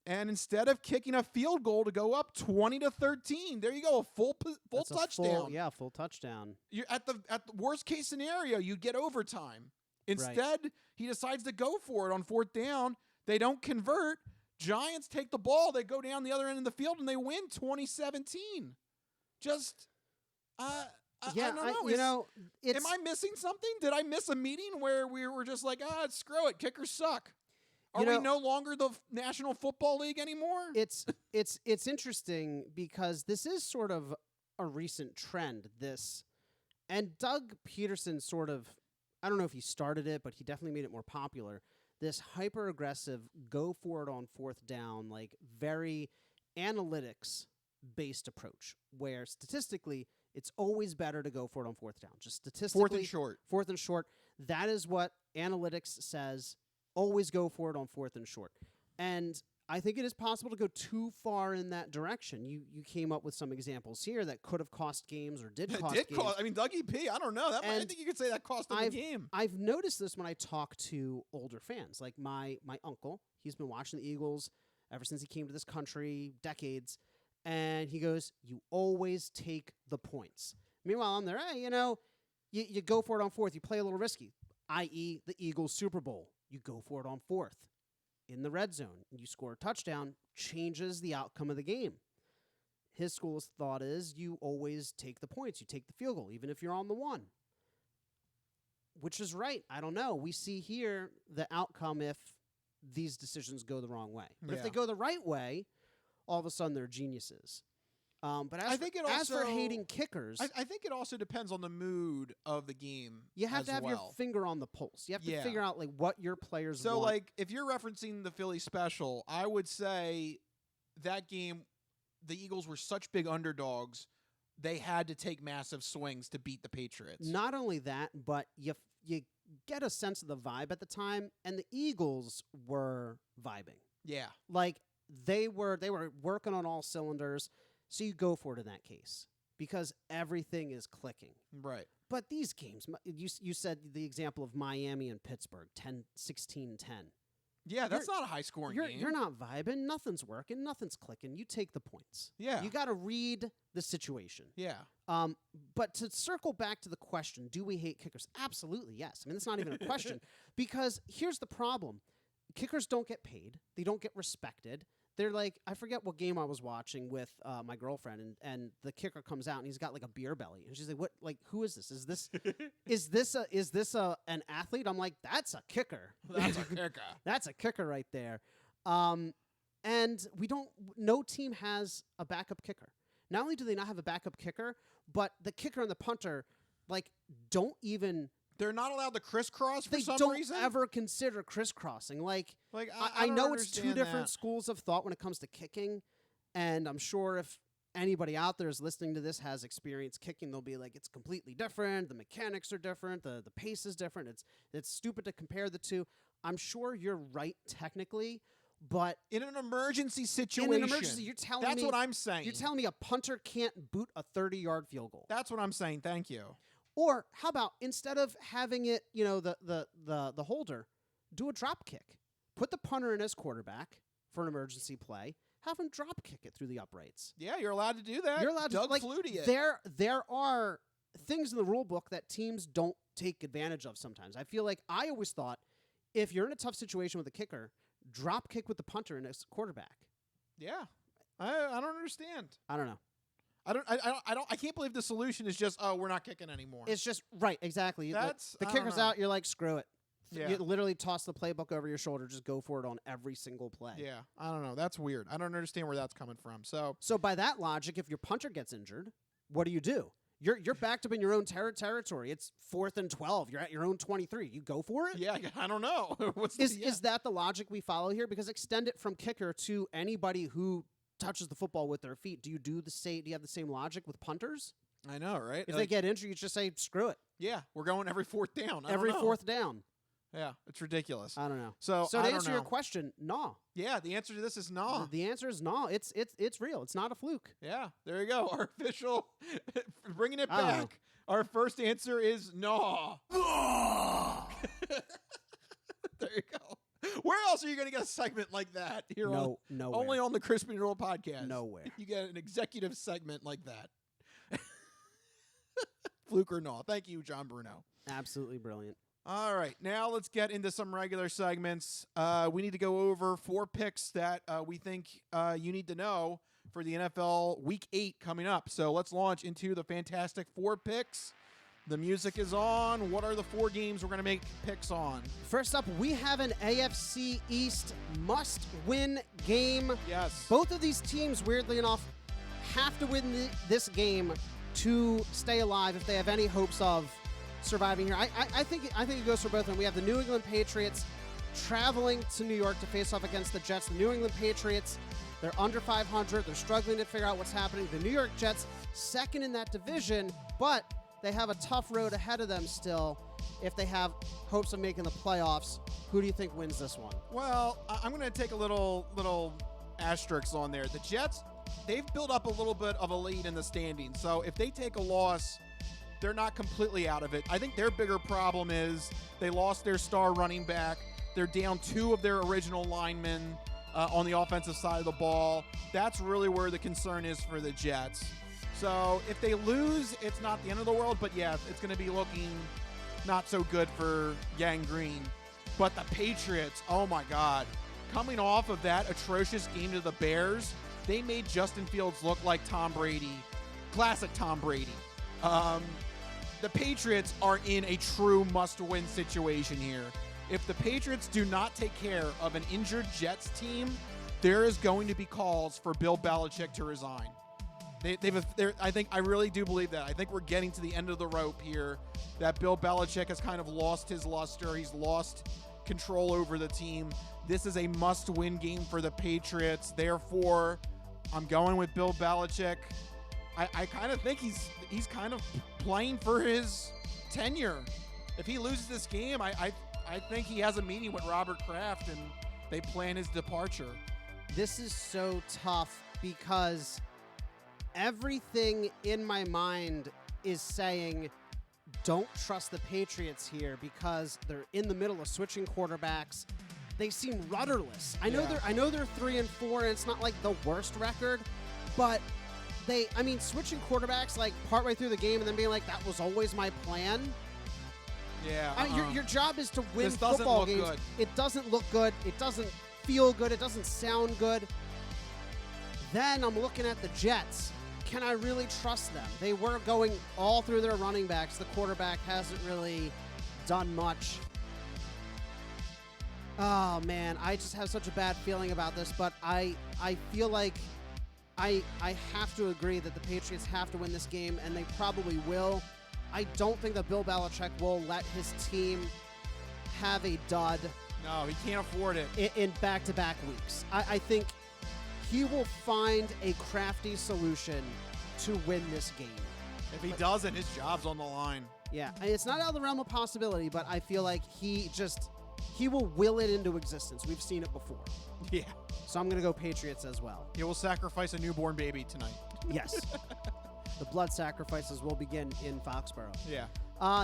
And instead of kicking a field goal to go up 20-13, there you go, a full that's a touchdown. full touchdown. You're at the worst case scenario, you get overtime. Instead, he decides to go for it on 4th down. They don't convert. Giants take the ball. They go down the other end of the field and they win 2017. Just, I don't know. Am I missing something? Did I miss a meeting where we were just like, screw it, kickers suck? Are we no longer the National Football League anymore? It's interesting because this is sort of a recent trend. And Doug Peterson sort of, I don't know if he started it, but he definitely made it more popular. This hyper aggressive go for it on 4th down, like very analytics based approach, where statistically it's always better to go for it on 4th down. Just statistically, 4th and short. 4th and short. That is what analytics says. Always go for it on 4th and short. And I think it is possible to go too far in that direction. You came up with some examples here that could have cost games or did cost games. I mean, Dougie P, I don't know. I And think you could say that cost them the game. I've noticed this when I talk to older fans. Like my uncle, he's been watching the Eagles ever since he came to this country, decades. And he goes, you always take the points. Meanwhile, I'm there, hey, you go for it on 4th. You play a little risky, i.e. the Eagles Super Bowl. You go for it on 4th. In the red zone, you score a touchdown, changes the outcome of the game. His school's thought is you always take the points. You take the field goal, even if you're on the 1. Which is right. I don't know. We see here the outcome if these decisions go the wrong way. But if they Yeah. go the right way, all of a sudden they're geniuses. But I think it as for also- hating kickers, I think it also depends on the mood of the game. you have as to have well. your finger on the pulse. You have to Yeah. figure out like what your players So, want. like, if you're referencing the Philly special, I would say that game, the Eagles were such big underdogs, they had to take massive swings to beat the Patriots. Not only that, but you get a sense of the vibe at the time, and the Eagles were vibing. Yeah. Like they were working on all cylinders. So you go for it in that case because everything is clicking. Right. But these games, you said the example of Miami and Pittsburgh, 16-10. Yeah, that's not a high-scoring game. You're not vibing. Nothing's working. Nothing's clicking. You take the points. Yeah. You got to read the situation. Yeah. But to circle back to the question, do we hate kickers? Absolutely, yes. I mean, that's not even a question because here's the problem. Kickers don't get paid. They don't get respected. they're like, I forget what game I was watching with my girlfriend, and the kicker comes out and he's got like a beer belly, and she's like, "What? Like, who is this? Is this an athlete?" I'm like, "That's a kicker. That's a kicker. That's a kicker right there." And no team has a backup kicker. Not only do they not have a backup kicker, but the kicker and the punter don't even. They're not allowed to crisscross for They some don't reason? ever consider crisscrossing. I I don't know it's two understand different that. schools of thought when it comes to kicking, and I'm sure if anybody out there is listening to this has experience kicking, they'll be like, it's completely different. The mechanics are different. The pace is different. It's stupid to compare the two. I'm sure you're right technically, but In an emergency situation. in an emergency, you're telling That's me what I'm saying. you're telling me a punter can't boot a 30-yard field goal. That's what I'm saying. Thank you. Or how about instead of having it, the holder, do a drop kick. Put the punter in as quarterback for an emergency play. Have him drop kick it through the uprights. Yeah, you're allowed to do that. You're allowed Doug to Flutie it. There are things in the rule book that teams don't take advantage of sometimes. I feel like I always thought if you're in a tough situation with a kicker, drop kick with the punter and as quarterback. Yeah. I don't understand. I don't know. I can't believe the solution is just, we're not kicking anymore. It's just right, exactly. That's the I don't kicker's know. out, you're like, screw it. Yeah. You literally toss the playbook over your shoulder, just go for it on every single play. Yeah, I don't know. That's weird. I don't understand where that's coming from. So by that logic, if your punter gets injured, what do? You're backed up in your own territory. It's 4th and 12. You're at your own 23. You go for it? yeah, I don't know. Is that the logic we follow here? Because extend it from kicker to anybody who touches the football with their feet. Do you have the same logic with punters? I know, right? If they get injured, you just say, screw it. Yeah, we're going every 4th down. I Every don't know. 4th down. Yeah, it's ridiculous. I don't know. So to I don't answer your know. question, no. Yeah, the answer to this is no. The answer is no. It's real. It's not a fluke. Yeah, there you go. Our official, bringing it I don't know. back. Our first answer is no. There you go. Where else are you going to get a segment like that? Here Nowhere. only on the Crispy Noodle podcast. Nowhere. You get an executive segment like that. Fluke or no. Thank you, John Bruno. Absolutely brilliant. All right, now let's get into some regular segments. We need to go over 4 picks that we think you need to know for the NFL Week 8 coming up. So let's launch into the fantastic 4 picks. The music is on. What are the 4 games we're going to make picks on? First up, we have an AFC East must-win game. Yes. Both of these teams, weirdly enough, have to win this game to stay alive if they have any hopes of surviving here. I think it goes for both of them. We have the New England Patriots traveling to New York to face off against the Jets. The New England Patriots, they're under 500. They're struggling to figure out what's happening. The New York Jets, second in that division, but they have a tough road ahead of them still if they have hopes of making the playoffs. Who do you think wins this one? Well, I'm going to take a little asterisk on there. The Jets, they've built up a little bit of a lead in the standings. So if they take a loss, they're not completely out of it. I think their bigger problem is they lost their star running back. They're down 2 of their original linemen on the offensive side of the ball. That's really where the concern is for the Jets. So if they lose, it's not the end of the world. But yeah, it's going to be looking not so good for Gang Green. But the Patriots, oh my God. Coming off of that atrocious game to the Bears, they made Justin Fields look like Tom Brady. Classic Tom Brady. The Patriots are in a true must-win situation here. If the Patriots do not take care of an injured Jets team, there is going to be calls for Bill Belichick to resign. I really do believe that. I think we're getting to the end of the rope here, that Bill Belichick has kind of lost his luster. He's lost control over the team. This is a must-win game for the Patriots. Therefore, I'm going with Bill Belichick. I kind of think he's kind of playing for his tenure. If he loses this game, I think he has a meeting with Robert Kraft and they plan his departure. This is so tough because everything in my mind is saying don't trust the Patriots here because they're in the middle of switching quarterbacks. They seem rudderless. I know they're 3-4 and it's not like the worst record, but switching quarterbacks like partway through the game and then being like, that was always my plan. Yeah. Your job is to win This doesn't football look games. good. It doesn't look good. It doesn't feel good. It doesn't sound good. then I'm looking at the Jets. Can I really trust them? They were going all through their running backs. The quarterback hasn't really done much. Oh, man, I just have such a bad feeling about this, but I feel like I have to agree that the Patriots have to win this game, and they probably will. I don't think that Bill Belichick will let his team have a dud. No, he can't afford it. In back-to-back weeks. I think he will find a crafty solution to win this game. If he doesn't, his job's on the line. Yeah, it's not out of the realm of possibility, but I feel like he will will it into existence. We've seen it before. Yeah. So I'm going to go Patriots as well. He will sacrifice a newborn baby tonight. Yes. The blood sacrifices will begin in Foxborough. Yeah.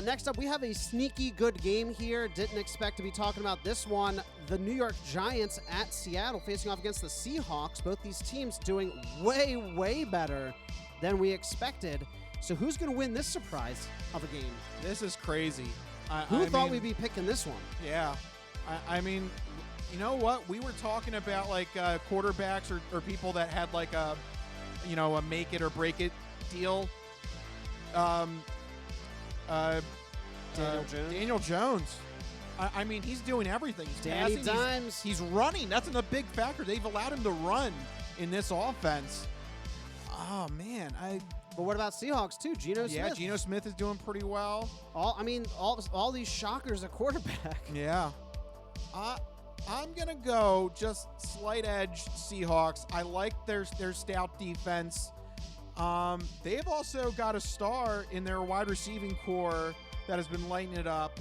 Next up, we have a sneaky good game here. Didn't expect to be talking about this one. The New York Giants at Seattle facing off against the Seahawks. Both these teams doing way, way better than we expected. So who's going to win this surprise of a game? This is crazy. Who thought we'd be picking this one? Yeah. I mean, you know what? We were talking about, like, quarterbacks or people that had, like, a make it or break it deal. Daniel Jones. I mean, he's doing everything. He's Danny passing. Dimes. He's running. That's a big factor. They've allowed him to run in this offense. Oh, man. But what about Seahawks, too? Geno Smith. Yeah, Geno Smith is doing pretty well. All these shockers at quarterback. Yeah. I'm going to go just slight edge Seahawks. I like their stout defense. They've also got a star in their wide receiving core that has been lighting it up.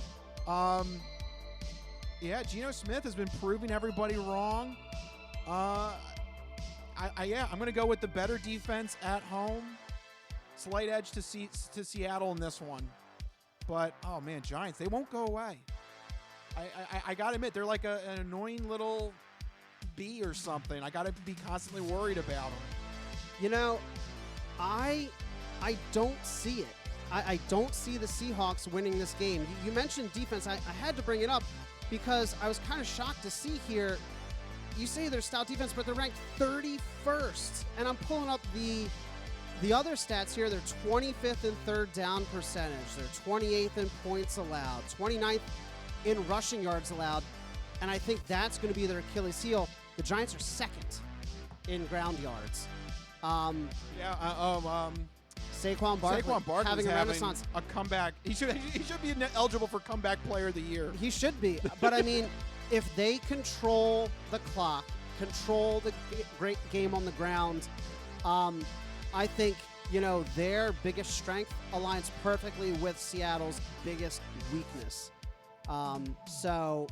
Yeah, Geno Smith has been proving everybody wrong. I'm going to go with the better defense at home. Slight edge to Seattle in this one. But, oh, man, Giants, they won't go away. I got to admit, they're like an annoying little bee or something. I got to be constantly worried about them. You know, I don't see it. I don't see the Seahawks winning this game. You mentioned defense. I had to bring it up because I was kind of shocked to see here. You say they're stout defense, but they're ranked 31st. And I'm pulling up the other stats here. They're 25th in third down percentage. They're 28th in points allowed, 29th in rushing yards allowed. And I think that's going to be their Achilles heel. The Giants are second in ground yards. Saquon Barkley having a renaissance. A comeback. He should be eligible for comeback player of the year. He should be. But I mean, if they control the clock, control the great game on the ground, I think, their biggest strength aligns perfectly with Seattle's biggest weakness. So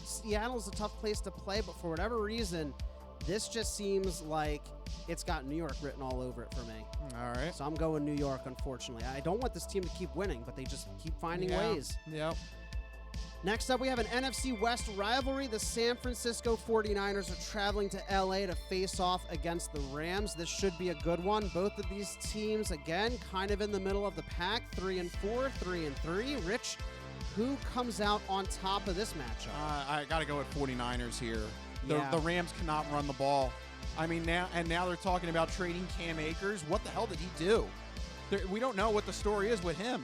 Seattle's a tough place to play, but for whatever reason, this just seems like it's got New York written all over it for me. All right. So I'm going New York, unfortunately. I don't want this team to keep winning, but they just keep finding ways. Yep. Next up, we have an NFC West rivalry. The San Francisco 49ers are traveling to LA to face off against the Rams. This should be a good one. Both of these teams, again, kind of in the middle of the pack, 3-4, 3-3. Rich, who comes out on top of this matchup? I got to go with 49ers here. Yeah. The Rams cannot run the ball. I mean, now they're talking about trading Cam Akers. What the hell did he do? We don't know what the story is with him.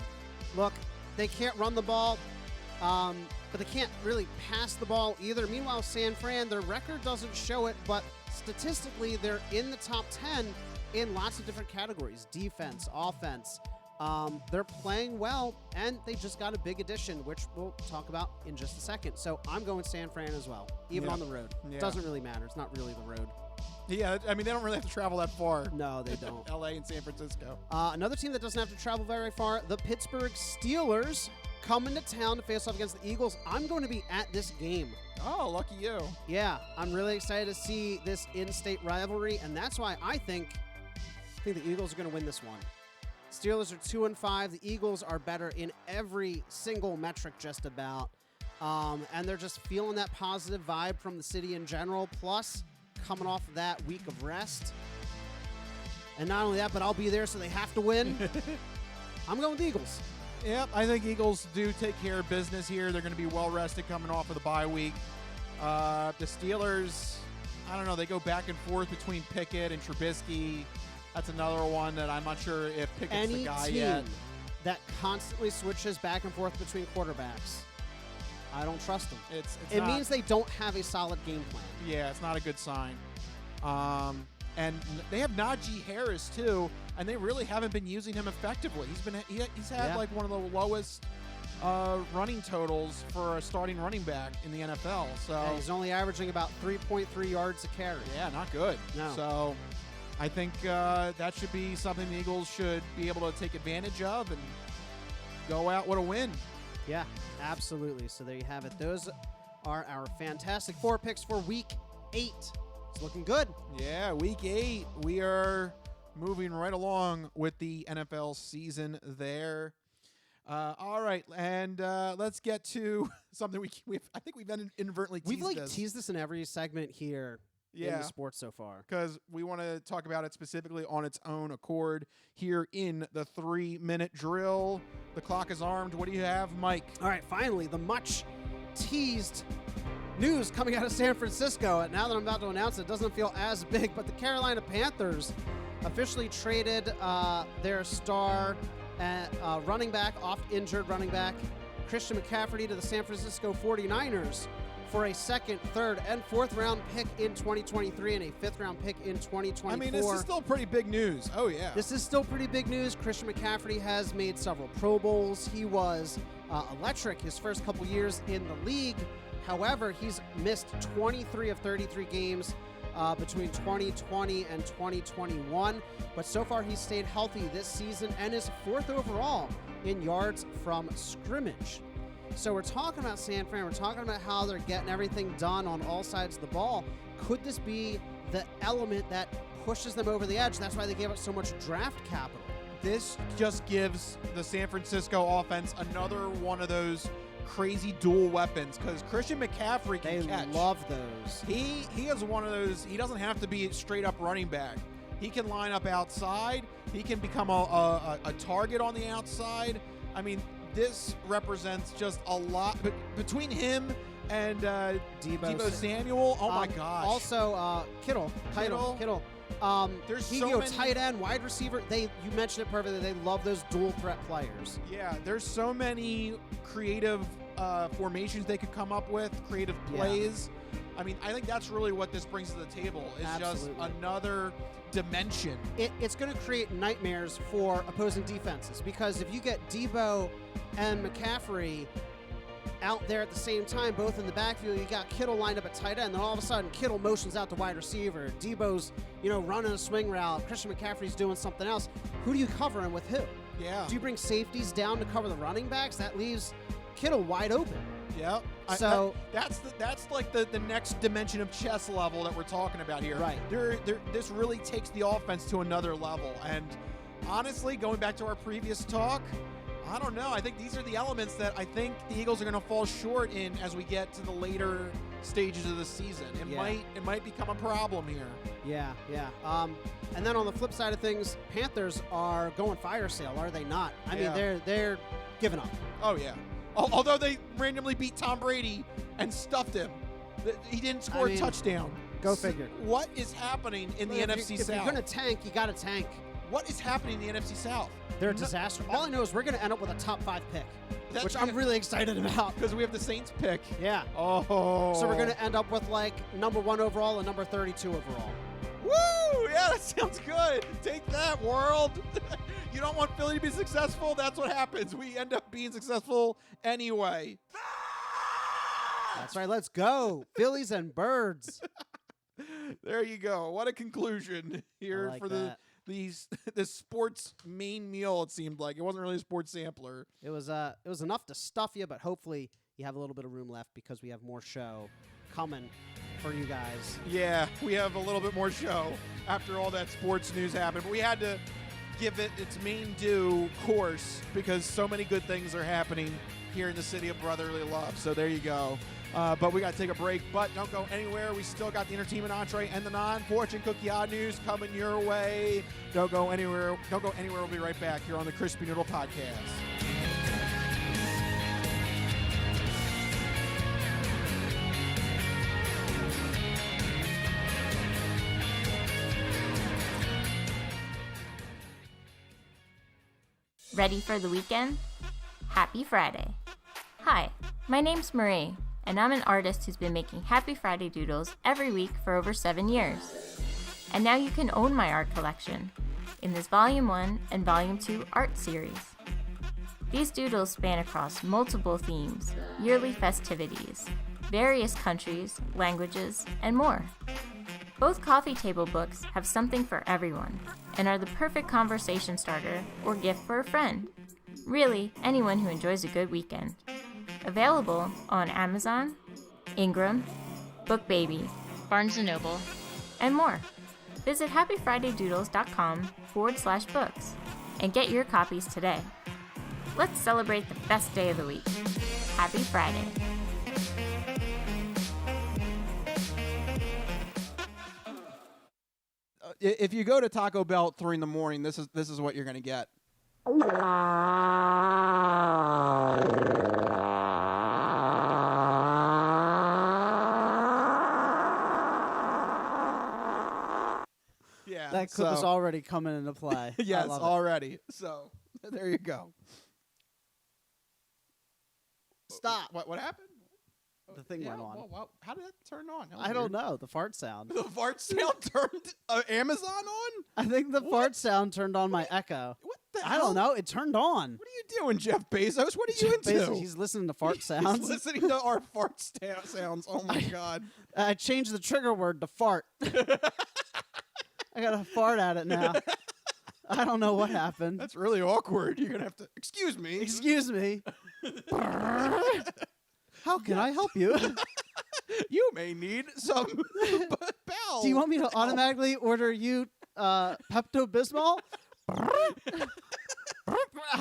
Look, they can't run the ball, but they can't really pass the ball either. Meanwhile, San Fran, their record doesn't show it, but statistically, they're in the top 10 in lots of different categories. Defense, offense. They're playing well, and they just got a big addition, which we'll talk about in just a second. So I'm going San Fran as well, even on the road. Yeah. Doesn't really matter. It's not really the road. Yeah, I mean, they don't really have to travel that far. No, they don't. LA and San Francisco. Another team that doesn't have to travel very far, the Pittsburgh Steelers, coming to town to face off against the Eagles. I'm going to be at this game. Oh, lucky you. Yeah, I'm really excited to see this in-state rivalry, and that's why I think the Eagles are going to win this one. Steelers are 2-5. The Eagles are better in every single metric just about. And they're just feeling that positive vibe from the city in general, plus coming off of that week of rest. And not only that, but I'll be there, so they have to win. I'm going with the Eagles. Yep, I think Eagles do take care of business here. They're going to be well-rested coming off of the bye week. The Steelers, I don't know. They go back and forth between Pickett and Trubisky. That's another one that I'm not sure if Pickett's the guy team yet. that constantly switches back and forth between quarterbacks, I don't trust them. It means they don't have a solid game plan. Yeah, it's not a good sign. And they have Najee Harris too, and they really haven't been using him effectively. He's had like one of the lowest running totals for a starting running back in the NFL. So Yeah, he's only averaging about 3.3 yards a carry. yeah, not good. No. So I think that should be something the Eagles should be able to take advantage of and go out with a win. Yeah, absolutely. So there you have it. Those are our fantastic 4 picks for Week 8. It's looking good. Yeah, Week 8, we are moving right along with the NFL season there. All right, and let's get to something I think we've inadvertently teased We've this. teased this in every segment here in the sports so far. Because we want to talk about it specifically on its own accord here in the 3-minute drill. The clock is armed. What do you have, Mike? All right, finally, the much teased news coming out of San Francisco. And now that I'm about to announce it, it doesn't feel as big, but the Carolina Panthers officially traded their star running back, oft-injured running back, Christian McCaffrey, to the San Francisco 49ers for a 2nd, 3rd, and 4th round pick in 2023 and a 5th round pick in 2024. I mean, this is still pretty big news. Oh, yeah. This is still pretty big news. Christian McCaffrey has made several Pro Bowls. He was electric his first couple years in the league. However, he's missed 23 of 33 games between 2020 and 2021. But so far, he's stayed healthy this season and is 4th overall in yards from scrimmage. So we're talking about San Fran. We're talking about how they're getting everything done on all sides of the ball. Could this be the element that pushes them over the edge? That's why they gave up so much draft capital. This just gives the San Francisco offense another one of those crazy dual weapons because Christian McCaffrey can catch. They love those. He is one of those. He doesn't have to be a straight up running back. He can line up outside. He can become a target on the outside. I mean, this represents just a lot. But between him and Deebo Samuel, oh my gosh. Also, Kittle. There's he so go many tight end, wide receiver. You mentioned it perfectly. They love those dual threat players. Yeah, there's so many creative formations they could come up with, creative plays. I mean, I think that's really what this brings to the table is just another dimension. It's going to create nightmares for opposing defenses because if you get Deebo and McCaffrey out there at the same time, both in the backfield, you got Kittle lined up at tight end, then all of a sudden Kittle motions out to wide receiver. Deebo's, running a swing route. Christian McCaffrey's doing something else. Who do you cover him with who? Yeah. Do you bring safeties down to cover the running backs? That leaves Kittle wide open. Yep. So that's like the next dimension of chess level that we're talking about here. Right. This really takes the offense to another level. And honestly, going back to our previous talk, I don't know. I think these are the elements that I think the Eagles are going to fall short in as we get to the later stages of the season. It might become a problem here. Yeah. And then on the flip side of things, Panthers are going fire sale, are they not? I mean, they're giving up. Oh yeah. Although they randomly beat Tom Brady and stuffed him, he didn't score a touchdown. Go figure. What is happening in the NFC South? If you're going to tank, you got to tank. What is happening in the NFC South? They're a disaster. All I know is we're going to end up with a top 5 pick, which I'm good. really excited about. Because we have the Saints pick. Yeah. Oh. So we're going to end up with like number 1 overall and number 32 overall. Woo! Yeah, that sounds good. Take that, world. You don't want Philly to be successful? That's what happens. We end up being successful anyway. That's right. Let's go. Phillies and birds. There you go. What a conclusion here like for the sports main meal. It seemed like it wasn't really a sports sampler. It was enough to stuff you, but hopefully you have a little bit of room left because we have more show coming for you guys. Yeah, we have a little bit more show after all that sports news happened, but we had to give it its main due course because so many good things are happening here in the city of brotherly love. So there you go. But we got to take a break. But don't go anywhere. We still got the entertainment entree and the non-fortune cookie odd news coming your way. Don't go anywhere. Don't go anywhere. We'll be right back here on the Crispy Noodle Podcast. Ready for the weekend? Happy Friday. Hi, my name's Marie, and I'm an artist who's been making Happy Friday doodles every week for over 7 years. And now you can own my art collection in this Volume 1 and Volume 2 art series. These doodles span across multiple themes, yearly festivities, various countries, languages, and more. Both coffee table books have something for everyone and are the perfect conversation starter or gift for a friend. Really, anyone who enjoys a good weekend. Available on Amazon, Ingram, BookBaby, Barnes & Noble, and more. Visit happyfridaydoodles.com/books and get your copies today. Let's celebrate the best day of the week. Happy Friday. If you go to Taco Bell at 3 a.m, this is what you're going to get. Yeah, That clip is already coming into play. Yes, already. So there you go. Stop. What happened? The thing went on. Well, how did that turn on? I don't know. The fart sound. The fart sound turned Amazon on? I think the fart sound turned on my Echo. What the I hell? don't know. It turned on. What are you doing, Jeff Bezos? What are you into? Basically, he's listening to fart sounds. He's listening to our fart sounds. Oh, my God. I changed the trigger word to fart. I got to fart at it now. I don't know what happened. That's really awkward. You're going to have to... Excuse me. Excuse me. How can I help you? You may need some bowel. Do you want me to automatically order you Pepto-Bismol? I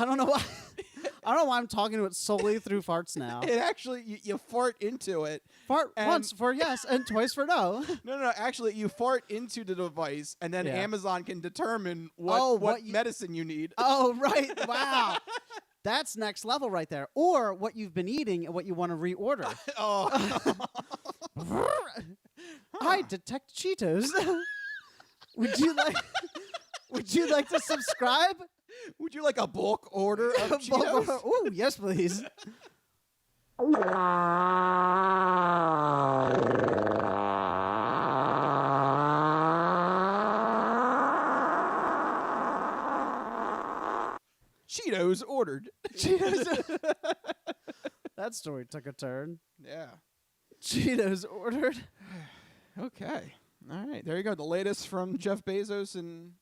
don't know why. I don't know why I'm talking to it solely through farts now. It actually, you fart into it. Fart once for yes and twice for no. No. Actually, you fart into the device, and then Yeah. Amazon can determine what medicine you need. Oh, right. Wow. That's next level right there. Or what you've been eating and what you want to reorder. I detect Cheetos. Would you like to subscribe? Would you like a bulk order of Cheetos? Oh, yes, please. Cheetos ordered. Cheetos. That story took a turn. Yeah. Cheetos ordered. Okay. All right. There you go. The latest from Jeff Bezos and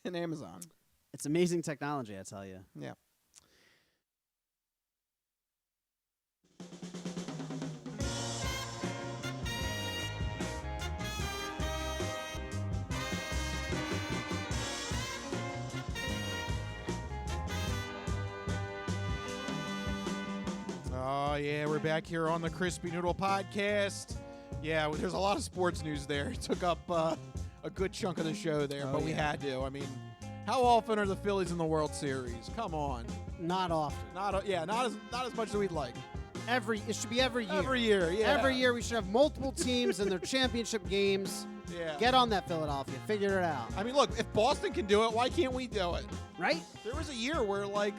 Amazon. It's amazing technology, I tell you. Yeah. Oh, yeah, we're back here on the Crispy Noodle Podcast. Yeah, there's a lot of sports news there. It took up a good chunk of the show there, but we had to. I mean, how often are the Phillies in the World Series? Come on. Not often. Not as much as we'd like. It should be every year. Every year, yeah. Every year we should have multiple teams in their championship games. Yeah. Get on that, Philadelphia. Figure it out. I mean, look, if Boston can do it, why can't we do it? Right? There was a year where, like,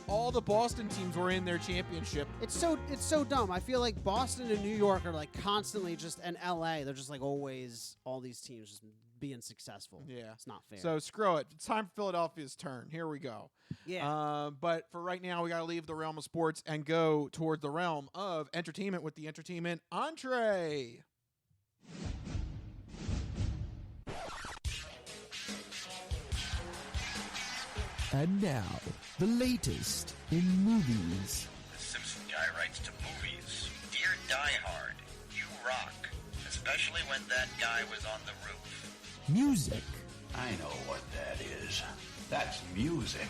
all the Boston teams were in their championship. It's so dumb. I feel like Boston and New York are like constantly just, and LA, they're just like always all these teams just being successful. Yeah. It's not fair. So screw it. It's time for Philadelphia's turn. Here we go. Yeah. But for right now, we got to leave the realm of sports and go toward the realm of entertainment with the entertainment entree. And now, the latest in movies. The Simpson guy writes to movies. Dear Die Hard, you rock. Especially when that guy was on the roof. Music. I know what that is. That's music.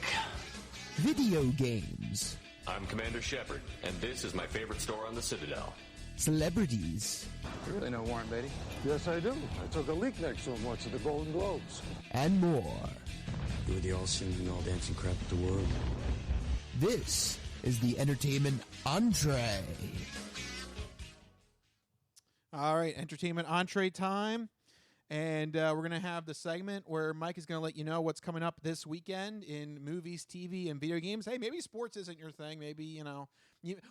Video games. I'm Commander Shepard, and this is my favorite store on the Citadel. Celebrities. You really know Warren Beatty? Yes, I do. I took a leak next to him once at the Golden Globes. And more. You were the all-singing, all-dancing crap of the world. This is the entertainment entree. All right, entertainment entree time. And we're going to have the segment where Mike is going to let you know what's coming up this weekend in movies, TV, and video games. Hey, maybe sports isn't your thing. Maybe,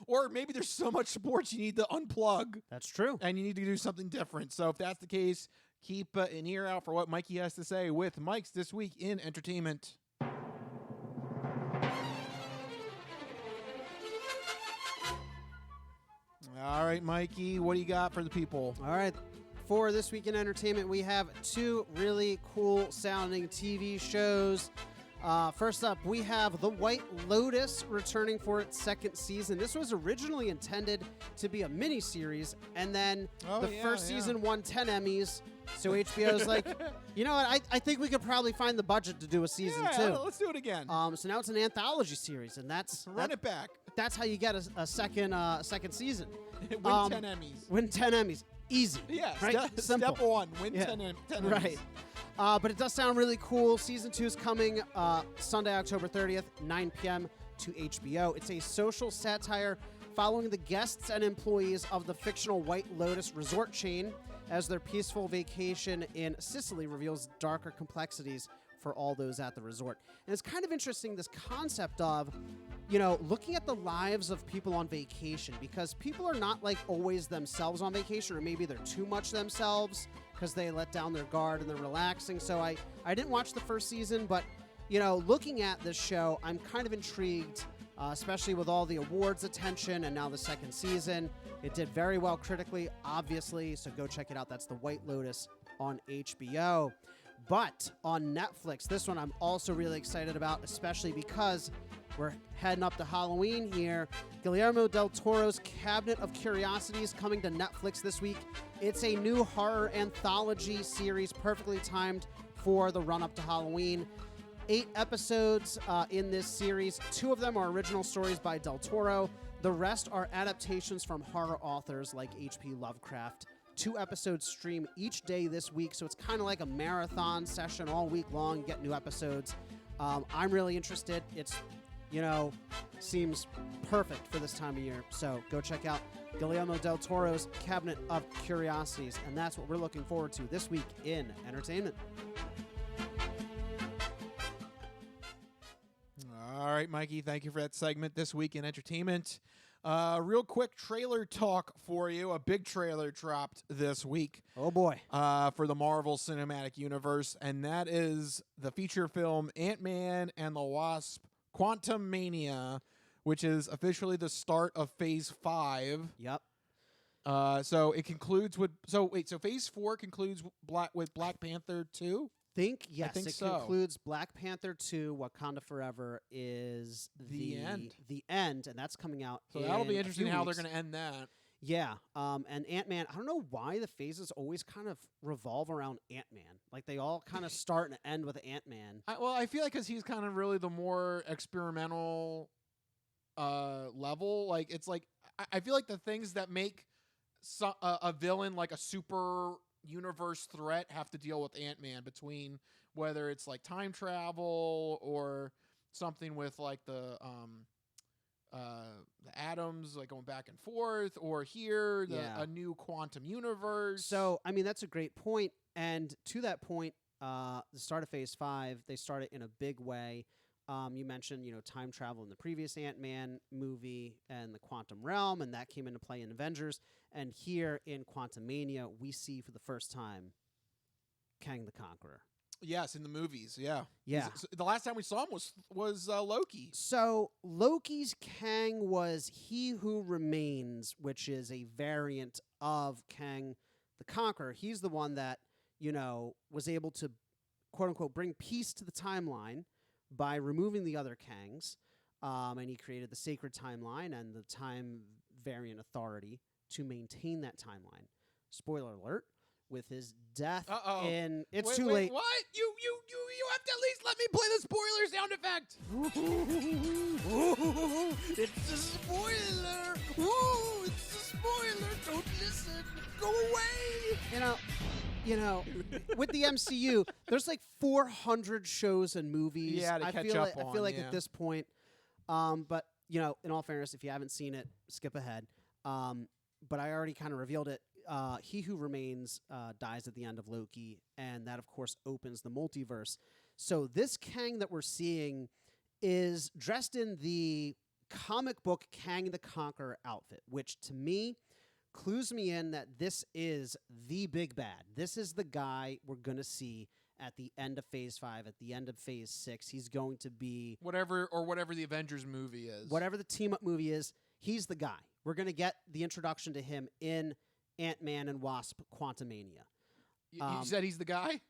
or maybe there's so much sports you need to unplug. That's true. And you need to do something different. So if that's the case, keep an ear out for what Mikey has to say with Mike's This Week in Entertainment. All right, Mikey, what do you got for the people? All right. For This Week in Entertainment, we have 2 really cool sounding TV shows. First up, we have The White Lotus returning for its 2nd season. This was originally intended to be a miniseries, and then first season won 10 Emmys. So HBO's like, you know what? I think we could probably find the budget to do a season 2. Let's do it again. So now it's an anthology series, and Run it back. That's how you get a second season. Win 10 Emmys. Win 10 Emmys. Easy. Yeah, right? step 1, win 10 Emmys. Right. But it does sound really cool. Season 2 is coming Sunday, October 30th, 9 p.m. to HBO. It's a social satire following the guests and employees of the fictional White Lotus resort chain as their peaceful vacation in Sicily reveals darker complexities for all those at the resort. And it's kind of interesting, this concept of, looking at the lives of people on vacation, because people are not like always themselves on vacation, or maybe they're too much themselves because they let down their guard and they're relaxing. So I didn't watch the first season, but, looking at this show, I'm kind of intrigued, especially with all the awards attention and now the 2nd season. It did very well critically, obviously, so go check it out. That's The White Lotus on HBO. But on Netflix, this one I'm also really excited about, especially because we're heading up to Halloween here. Guillermo del Toro's Cabinet of Curiosities coming to Netflix this week. It's a new horror anthology series perfectly timed for the run-up to Halloween. 8 episodes in this series. 2 of them are original stories by del Toro. The rest are adaptations from horror authors like H.P. Lovecraft. 2 episodes stream each day this week, so it's kind of like a marathon session all week long. You get new episodes. I'm really interested. It's, seems perfect for this time of year. So go check out Guillermo del Toro's Cabinet of Curiosities, and that's what we're looking forward to this week in entertainment. All right, Mikey, thank you for that segment this week in entertainment. Real quick trailer talk for you. A big trailer dropped this week. Oh, boy. For the Marvel Cinematic Universe, and that is the feature film Ant-Man and the Wasp Quantumania, which is officially the start of Phase 5. Yep. So it concludes with... So Phase 4 concludes with Black Panther 2? Yes, I think it so. concludes Black Panther 2, Wakanda Forever is the end. The end, and that's coming out. So that'll be in interesting a few how weeks. they're going to end that. Yeah, and Ant-Man, I don't know why the phases always kind of revolve around Ant-Man. Like, they all kind of start and end with Ant-Man. I feel like because he's kind of really the more experimental level. Like, it's like, I feel like the things that make a villain like a super universe threat have to deal with Ant-Man, between whether it's like time travel or something with like the atoms like going back and forth, or here a new quantum universe. So I mean, that's a great point. And to that point, the start of Phase 5, they started in a big way. You mentioned, time travel in the previous Ant-Man movie and the quantum realm, and that came into play in Avengers. And here in Quantumania, we see for the first time Kang the Conqueror. Yes, in the movies, yeah. The last time we saw him was Loki. So Loki's Kang was He Who Remains, which is a variant of Kang the Conqueror. He's the one that, was able to, quote-unquote, bring peace to the timeline by removing the other Kangs, and he created the Sacred Timeline and the Time Variant Authority to maintain that timeline. Spoiler alert, with his death in... It's too late. What? You have to at least let me play the spoiler sound effect. It's a spoiler. Ooh, it's a spoiler. Don't listen. Go away. With the MCU, there's like 400 shows and movies. Yeah, to I catch feel up like, on, I feel like yeah. at this point, but in all fairness, if you haven't seen it, skip ahead. but I already kind of revealed it. He Who Remains dies at the end of Loki, and that, of course, opens the multiverse. So this Kang that we're seeing is dressed in the comic book Kang the Conqueror outfit, which to me clues me in that this is the big bad. This is the guy we're going to see at the end of Phase 5, at the end of Phase 6. He's going to be... whatever the Avengers movie is. Whatever the team-up movie is, he's the guy. We're going to get the introduction to him in Ant-Man and Wasp Quantumania. You said he's the guy?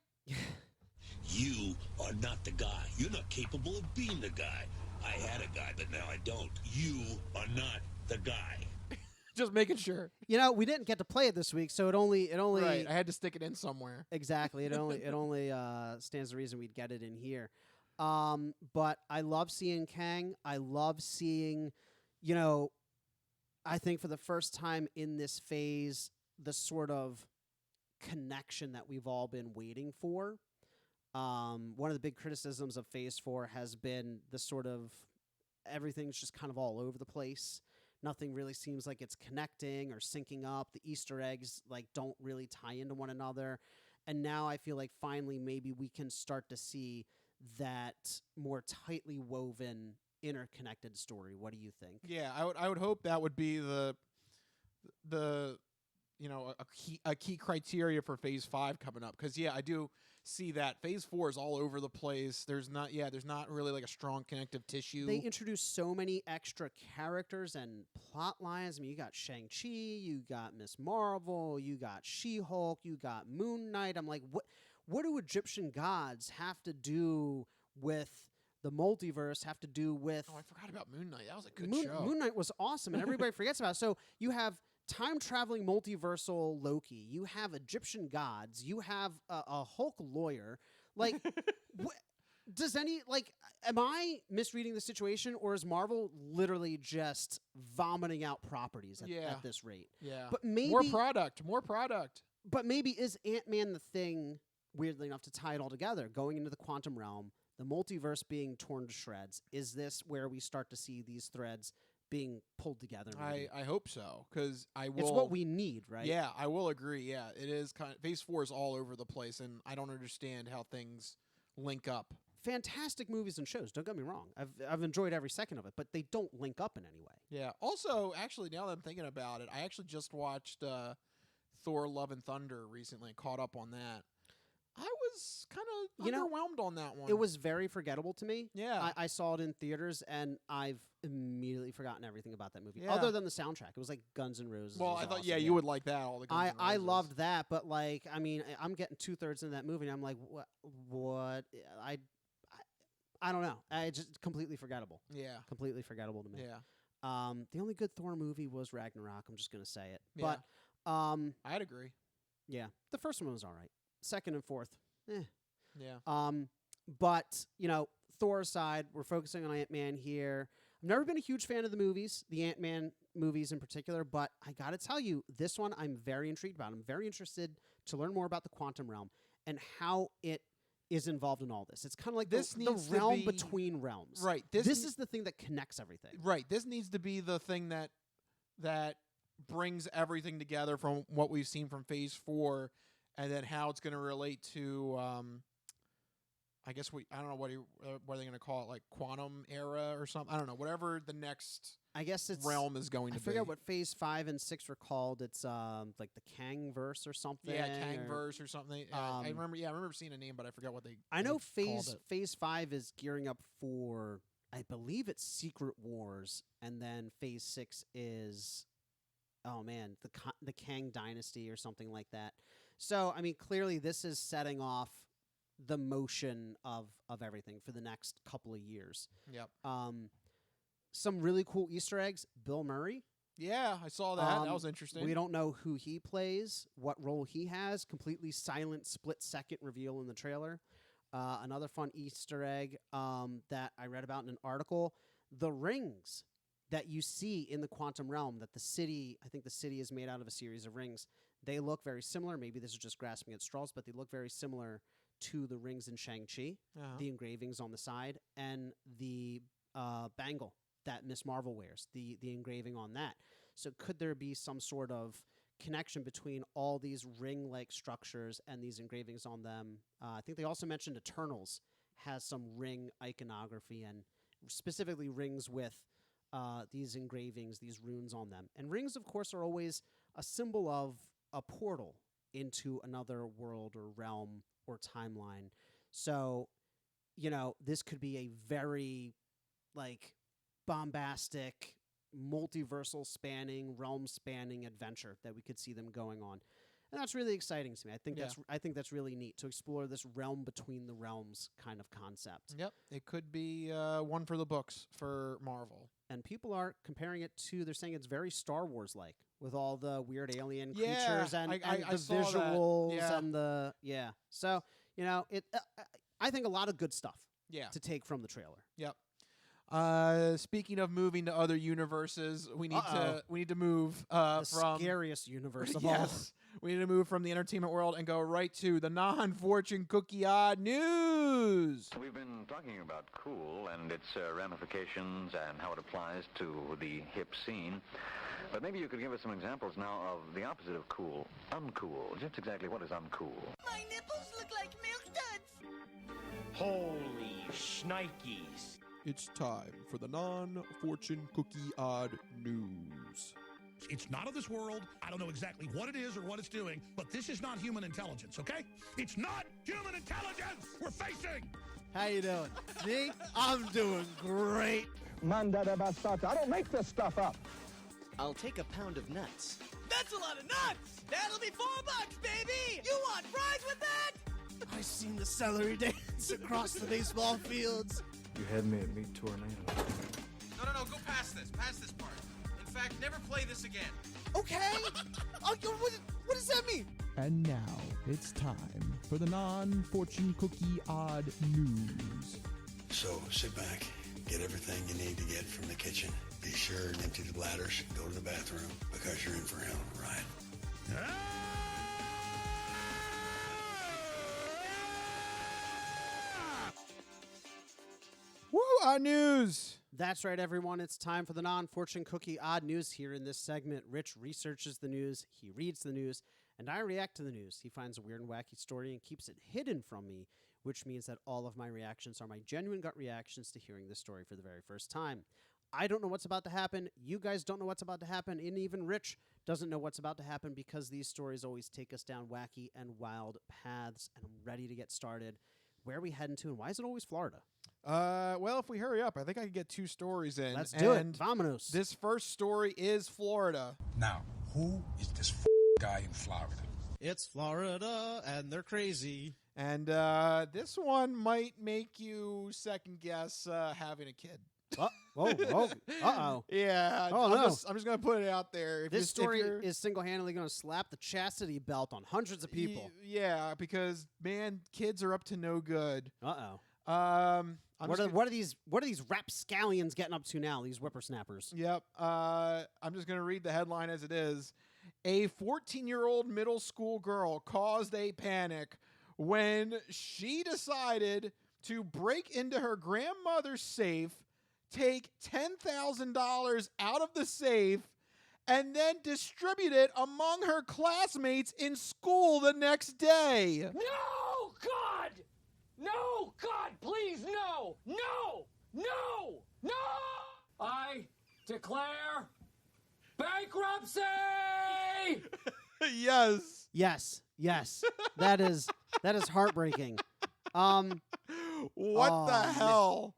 You are not the guy. You're not capable of being the guy. I had a guy, but now I don't. You are not the guy. Just making sure. You know, we didn't get to play it this week, so it only right. I had to stick it in somewhere. Exactly. It only stands the reason we'd get it in here. But I love seeing Kang. I love seeing, I think for the first time in this phase, the sort of connection that we've all been waiting for. One of the big criticisms of Phase 4 has been the sort of everything's just kind of all over the place. Nothing really seems like it's connecting or syncing up. The Easter eggs don't really tie into one another. And now I feel like finally maybe we can start to see that more tightly woven, interconnected story. What do you think? Yeah, I would hope that would be a key criteria for Phase 5 coming up, because I do see that Phase 4 is all over the place. There's not really like a strong connective tissue. They introduced so many extra characters and plot lines. I mean, you got Shang-Chi, you got Miss Marvel, you got She-Hulk, you got Moon Knight. I'm like, what do Egyptian gods have to do with the multiverse, have to do with... Oh, I forgot about Moon Knight. That was a good show. Moon Knight was awesome, and everybody forgets about it. So you have time-traveling multiversal Loki. You have Egyptian gods. You have a Hulk lawyer. Like, am I misreading the situation, or is Marvel literally just vomiting out properties at this rate? Yeah. But maybe more product. But maybe is Ant-Man the thing, weirdly enough, to tie it all together, going into the quantum realm, the multiverse being torn to shreds? Is this where we start to see these threads being pulled together? I hope so, because it's what we need, right? Yeah, I will agree. Yeah, it is Phase 4 is all over the place, and I don't understand how things link up. Fantastic movies and shows, don't get me wrong. I've enjoyed every second of it, but they don't link up in any way. Yeah. Also, actually, now that I'm thinking about it, I actually just watched Thor: Love and Thunder recently, caught up on that. I was kind of underwhelmed on that one. It was very forgettable to me. Yeah. I saw it in theaters, and I've immediately forgotten everything about that movie, Yeah. other than the soundtrack. It was like Guns N' Roses. Well, I thought, you would like that, all the Guns N' Roses. I loved that, but I'm getting 2/3 into that movie, and I'm like, what? I don't know. It's just completely forgettable. Yeah. Completely forgettable to me. Yeah. The only good Thor movie was Ragnarok. I'm just going to say it. Yeah. But I'd agree. Yeah. The first one was all right. Second and fourth, Yeah. But, Thor aside, we're focusing on Ant-Man here. I've never been a huge fan of the movies, the Ant-Man movies in particular, but I got to tell you, this one I'm very intrigued about. I'm very interested to learn more about the quantum realm and how it is involved in all this. It's kind of like the realm between realms. Right. This is the thing that connects everything. Right. This needs to be the thing that brings everything together from what we've seen from Phase 4, and then how it's going to relate to, I guess I don't know what are they going to call it, like quantum era or something? I don't know. Whatever the next realm is going to be. I forget what Phase 5 and 6 were called. It's like the Kang-verse or something. Yeah, Kang-verse or something. I remember seeing a name, but I forgot what they I know called it. Phase 5 is gearing up for, I believe it's Secret Wars, and then Phase 6 is, the Kang Dynasty or something like that. So, clearly this is setting off the motion of everything for the next couple of years. Yep. Some really cool Easter eggs. Bill Murray. Yeah, I saw that. That was interesting. We don't know who he plays, what role he has. Completely silent, split-second reveal in the trailer. Another fun Easter egg that I read about in an article. The rings that you see in the quantum realm, that I think the city is made out of a series of rings. They look very similar. Maybe this is just grasping at straws, but they look very similar to the rings in Shang-Chi, the engravings on the side, and the bangle that Miss Marvel wears, the engraving on that. So could there be some sort of connection between all these ring-like structures and these engravings on them? I think they also mentioned Eternals has some ring iconography and specifically rings with these engravings, these runes on them. And rings, of course, are always a symbol of a portal into another world or realm or timeline. So, this could be a very, bombastic, multiversal spanning, realm spanning adventure that we could see them going on. And that's really exciting to me. I think that's really neat to explore this realm between the realms kind of concept. Yep. It could be one for the books for Marvel. And people are comparing it to, they're saying it's very Star Wars-like with all the weird alien creatures and the visuals and the, So, I think a lot of good stuff to take from the trailer. Yep. Speaking of moving to other universes, we need to move the from scariest universe of all. We need to move from the entertainment world and go right to the non-fortune cookie odd news. We've been talking about cool and its ramifications and how it applies to the hip scene. But maybe you could give us some examples now of the opposite of cool, uncool. Just exactly what is uncool? My nipples look like milk duds. Holy shnikes. It's time for the non-fortune cookie odd news. It's not of this world. I don't know exactly what it is or what it's doing, but this is not human intelligence, okay? It's not human intelligence we're facing. How you doing? Me? I'm doing great. Mandada bastata. I don't make this stuff up. I'll take a pound of nuts. That's a lot of nuts. That'll be $4, baby. You want fries with that? I seen the celery dance across the baseball fields. You had me at Meat Tornado. No, go past this part. In fact, never play this again. Okay. What does that mean? And now it's time for the non-fortune cookie odd news. So sit back, get everything you need to get from the kitchen. Be sure and empty the bladders. Go to the bathroom because you're in for a hell of a ride. Woo, odd news. That's right, everyone. It's time for the non-fortune cookie odd news. Here in this segment, Rich researches the news, he reads the news, and I react to the news. He finds a weird and wacky story and keeps it hidden from me, which means that all of my reactions are my genuine gut reactions to hearing this story for the very first time. I don't know what's about to happen. You guys don't know what's about to happen. And even Rich doesn't know what's about to happen because these stories always take us down wacky and wild paths. And I'm ready to get started. Where are we heading to, and why is it always Florida? Well, if we hurry up, I think I can get 2 stories in. Let's do it. Vamonos. This first story is Florida. Now, who is this guy in Florida? It's Florida, and they're crazy. And this one might make you second guess having a kid. Uh-oh. Yeah. Oh, I'm just going to put it out there. This story is single-handedly going to slap the chastity belt on hundreds of people. Yeah, because, man, kids are up to no good. Uh-oh. What are these rapscallions getting up to now, these whippersnappers? Yep. I'm just going to read the headline as it is. A 14-year-old middle school girl caused a panic when she decided to break into her grandmother's safe, take $10,000 out of the safe, and then distribute it among her classmates in school the next day. No, God! No, God, please, no! No! No! No! I declare bankruptcy! Yes. Yes. That is heartbreaking. What the hell?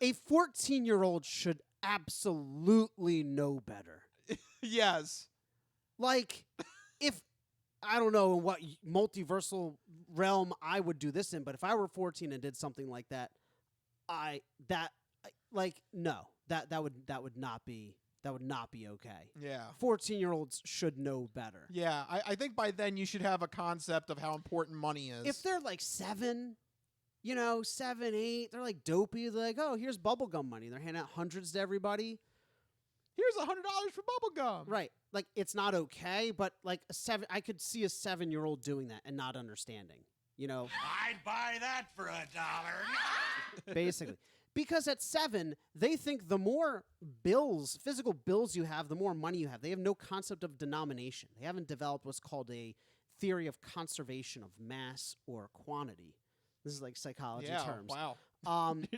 A 14-year-old should absolutely know better. Yes. Like, if, I don't know in what multiversal realm I would do this in, but if I were 14 and did something like that, no. That would not be okay. Yeah. 14-year-olds should know better. Yeah, I think by then you should have a concept of how important money is. If they're like 7, 7, 8, they're like dopey. They're like, oh, here's bubblegum money. They're handing out hundreds to everybody. Here's $100 for bubblegum. Right. Like, it's not okay, but like I could see a 7-year-old doing that and not understanding, I'd buy that for $1. Basically. Because at 7, they think the more bills, physical bills you have, the more money you have. They have no concept of denomination. They haven't developed what's called a theory of conservation of mass or quantity. This is like psychology terms. Wow.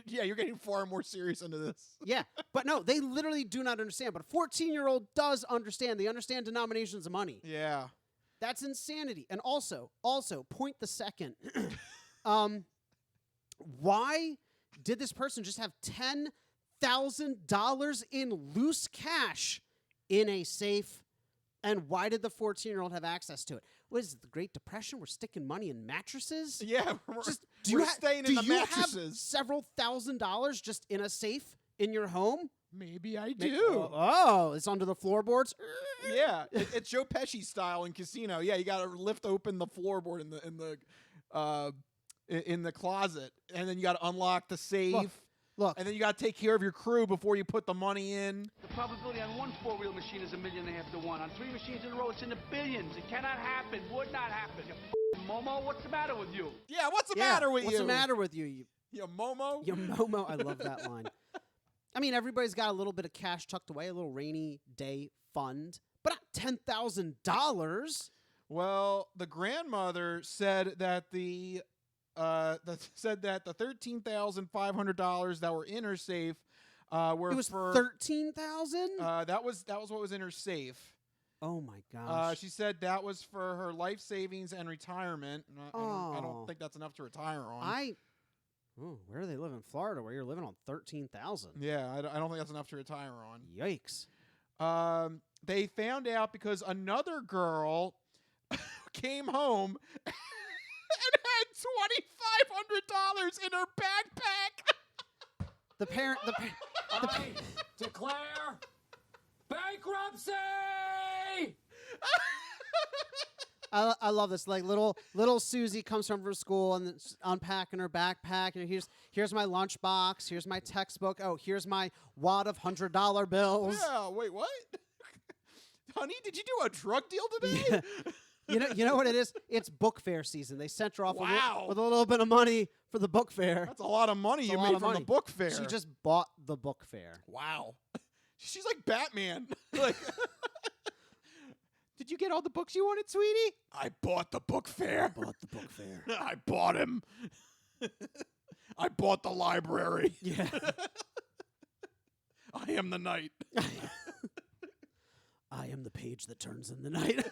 Yeah, you're getting far more serious into this. Yeah, but no, they literally do not understand. But a 14-year-old does understand. They understand denominations of money. Yeah. That's insanity. And also, point the second. Why did this person just have $10,000 in loose cash in a safe? And why did the 14-year-old have access to it? What is it, the Great Depression? We're sticking money in mattresses? Yeah, Do staying in the you have mattresses. several $1,000s just in a safe in your home? Maybe I do. Oh, it's under the floorboards? Yeah, it's Joe Pesci style in Casino. Yeah, you got to lift open the floorboard in the closet, and then you got to unlock the safe. Look, and then you got to take care of your crew before you put the money in. The probability on one four-wheel machine is 1.5 million to 1. On 3 machines in a row, it's in the billions. It cannot happen. Would not happen. You Momo, what's the matter with you? Yeah, what's the matter with you? What's the matter with you? You Momo? You Momo. I love that line. I mean, everybody's got a little bit of cash tucked away, a little rainy day fund, but not $10,000. Well, the grandmother said that the $13,500 that were in her safe were it was for $13,000. That was what was in her safe. Oh my gosh! She said that was for her life savings and retirement. I don't think that's enough to retire on. Where do they live in Florida? Where you're living on $13,000? Yeah, I don't think that's enough to retire on. Yikes! They found out because another girl came home and had $2,500 in her backpack. I declare bankruptcy. I love this. Like little Susie comes home from school and it's unpacking her backpack. And here's my lunchbox. Here's my textbook. Oh, here's my wad of $100 bills. Yeah. Wait, what? Honey, did you do a drug deal today? Yeah. You know what it is? It's book fair season. They sent her off Wow. with a little bit of money for the book fair. That's a lot of money you made from the book fair. She just bought the book fair. Wow. She's like Batman. Like, did you get all the books you wanted, sweetie? I bought the book fair. I bought him. I bought the library. Yeah. I am the knight. I am the page that turns in the night.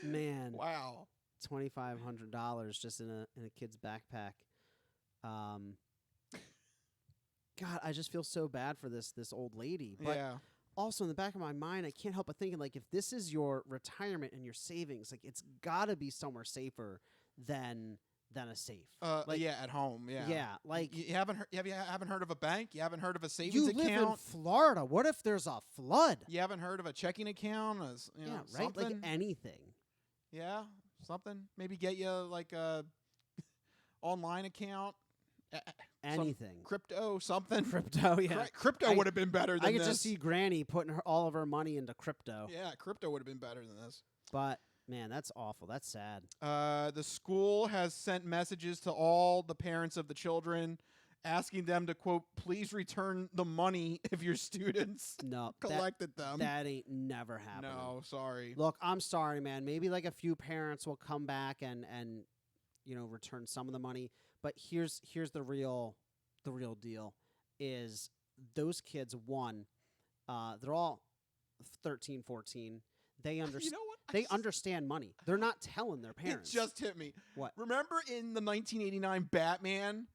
Man. Wow. $2,500 just in a kid's backpack. God, I just feel so bad for this old lady. But yeah. Also in the back of my mind, I can't help but thinking, like, if this is your retirement and your savings, like, it's got to be somewhere safer than a safe. Yeah, at home. Yeah. Yeah, like you haven't heard of a bank? You haven't heard of a savings you account? live in Florida. What if there's a flood? You haven't heard of a checking account? Yeah, right. Something? Like anything. Yeah, something. Maybe get you like a online account. Anything. Crypto, something. Crypto, yeah. Crypto would have been better than this. I could just see Granny putting all of her money into crypto. Yeah, crypto would have been better than this. But man, that's awful. That's sad. The school has sent messages to all the parents of the children asking them to, quote, please return the money if your students collected them. That ain't never happening. No, sorry. Look, I'm sorry, man. Maybe like a few parents will come back and return some of the money. But here's the real deal is those kids, one, they're all 13, 14. They understand. You know what? They understand money. They're not telling their parents. It just hit me. What? Remember in the 1989 Batman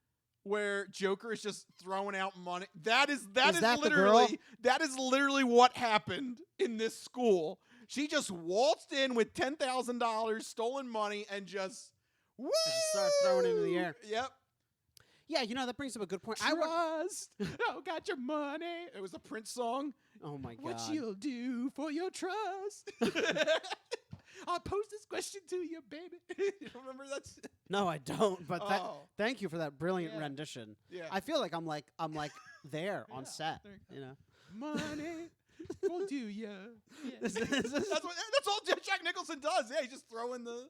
where Joker is just throwing out money? That is literally what happened in this school. She just waltzed in with $10,000 stolen money and just start throwing it into the air. Yep. Yeah, that brings up a good point. Trust. Oh, got your money. It was a Prince song. Oh my God. What you'll do for your trust. I'll pose this question to you, baby. You remember that? No, I don't. But thank you for that brilliant rendition. Yeah. I feel like I'm like there on set. Money will do you. Yeah. That's all Jack Nicholson does. Yeah, he's just throwing the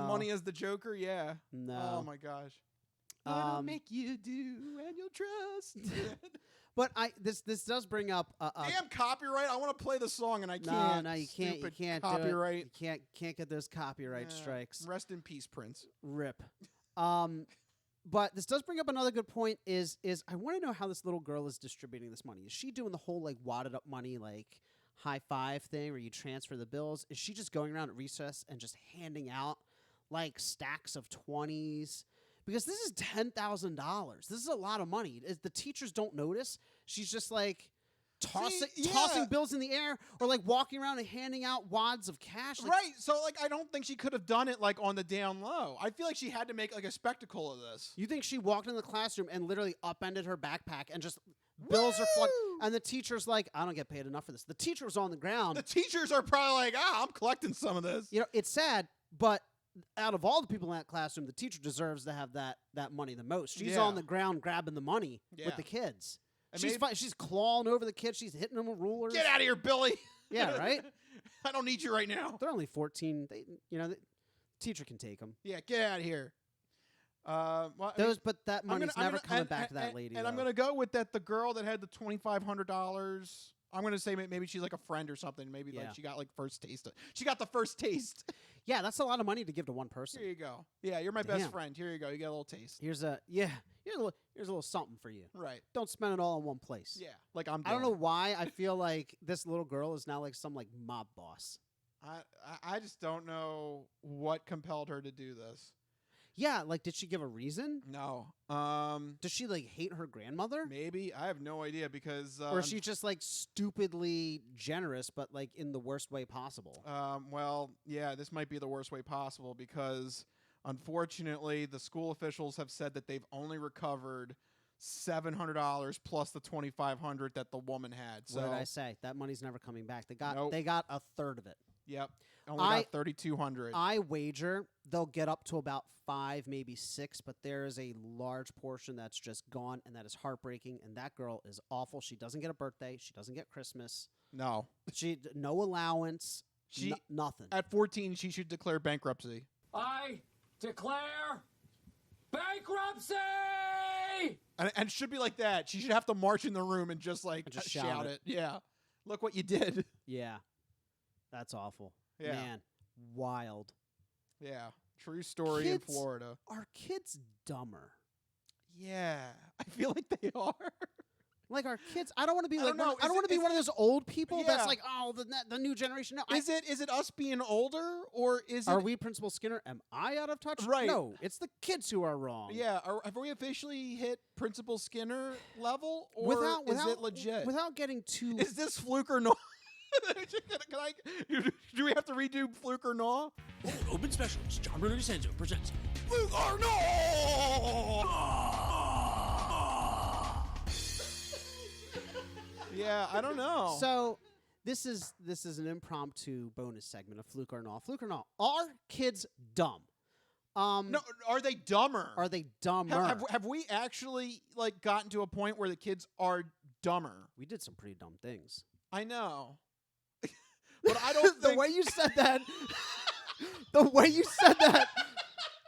money as the Joker. Yeah. No. Oh my gosh. What I'll make you do and you'll trust. But this does bring up damn copyright. I want to play the song and I can't. No, you can't. You can't copyright. Do it. You can't get those copyright strikes. Rest in peace, Prince. Rip. But this does bring up another good point. Is I want to know how this little girl is distributing this money. Is she doing the whole like wadded up money like high five thing where you transfer the bills? Is she just going around at recess and just handing out like stacks of 20s? Because this is $10,000. This is a lot of money. The teachers don't notice. She's just like tossing bills in the air or like walking around and handing out wads of cash. Like, right. So like I don't think she could have done it like on the down low. I feel like she had to make like a spectacle of this. You think she walked in the classroom and literally upended her backpack and just bills are flooding, and the teacher's like, I don't get paid enough for this. The teacher was on the ground. The teachers are probably like, I'm collecting some of this. You know, it's sad, but out of all the people in that classroom, the teacher deserves to have that money the most. She's on the ground grabbing the money with the kids. She's clawing over the kids. She's hitting them with rulers. Get out of here, Billy. Yeah, right? I don't need you right now. They're only 14. The teacher can take them. Yeah, get out of here. But that money's never coming back to that lady. And I'm going to go with that. The girl that had the $2,500. I'm going to say maybe she's like a friend or something. Maybe like she got like first taste. She got the first taste. Yeah, that's a lot of money to give to one person. Here you go. Yeah, you're my best friend. Here you go. You get a little taste. Here's a little something for you. Right. Don't spend it all in one place. Yeah. Like I'm doing. I don't know why I feel like this little girl is now like some like mob boss. I just don't know what compelled her to do this. Yeah, like did she give a reason? No. Does she like hate her grandmother? Maybe. I have no idea because or is she just like stupidly generous but like in the worst way possible? Well, yeah, this might be the worst way possible because unfortunately the school officials have said that they've only recovered $700 plus the $2,500 that the woman had. So what did I say? That money's never coming back. They got a third of it. Yep. Only got $3,200. I wager they'll get up to about 5, maybe 6, but there is a large portion that's just gone, and that is heartbreaking. And that girl is awful. She doesn't get a birthday. She doesn't get Christmas. No. No allowance. Nothing. At 14, she should declare bankruptcy. I declare bankruptcy! And it should be like that. She should have to march in the room and just shout it. Yeah. Look what you did. Yeah. That's awful. Yeah. Man, wild. Yeah. True story in Florida. Are kids dumber? Yeah. I feel like they are. Like our kids, I don't want to be I like don't know. I don't want to be one of those old people that's Yeah. like, oh, the new generation. No, Is it us being older or is it? Are we Principal Skinner? Am I out of touch? Right. No, it's the kids who are wrong. Yeah. Have we officially hit Principal Skinner level, or is it legit? Without getting too. Is this fluke or not? Do we have to redo Fluke or Gnaw? Open Specials, John Bruno DeSanzo presents Fluke or Gnaw! Yeah, I don't know. So this is an impromptu bonus segment of Fluke or Gnaw. Fluke or Gnaw. Are kids dumb? No, are they dumber? Are they dumber? Have we actually gotten to a point where the kids are dumber? We did some pretty dumb things. I know. But I don't the way you said that. The way you said that.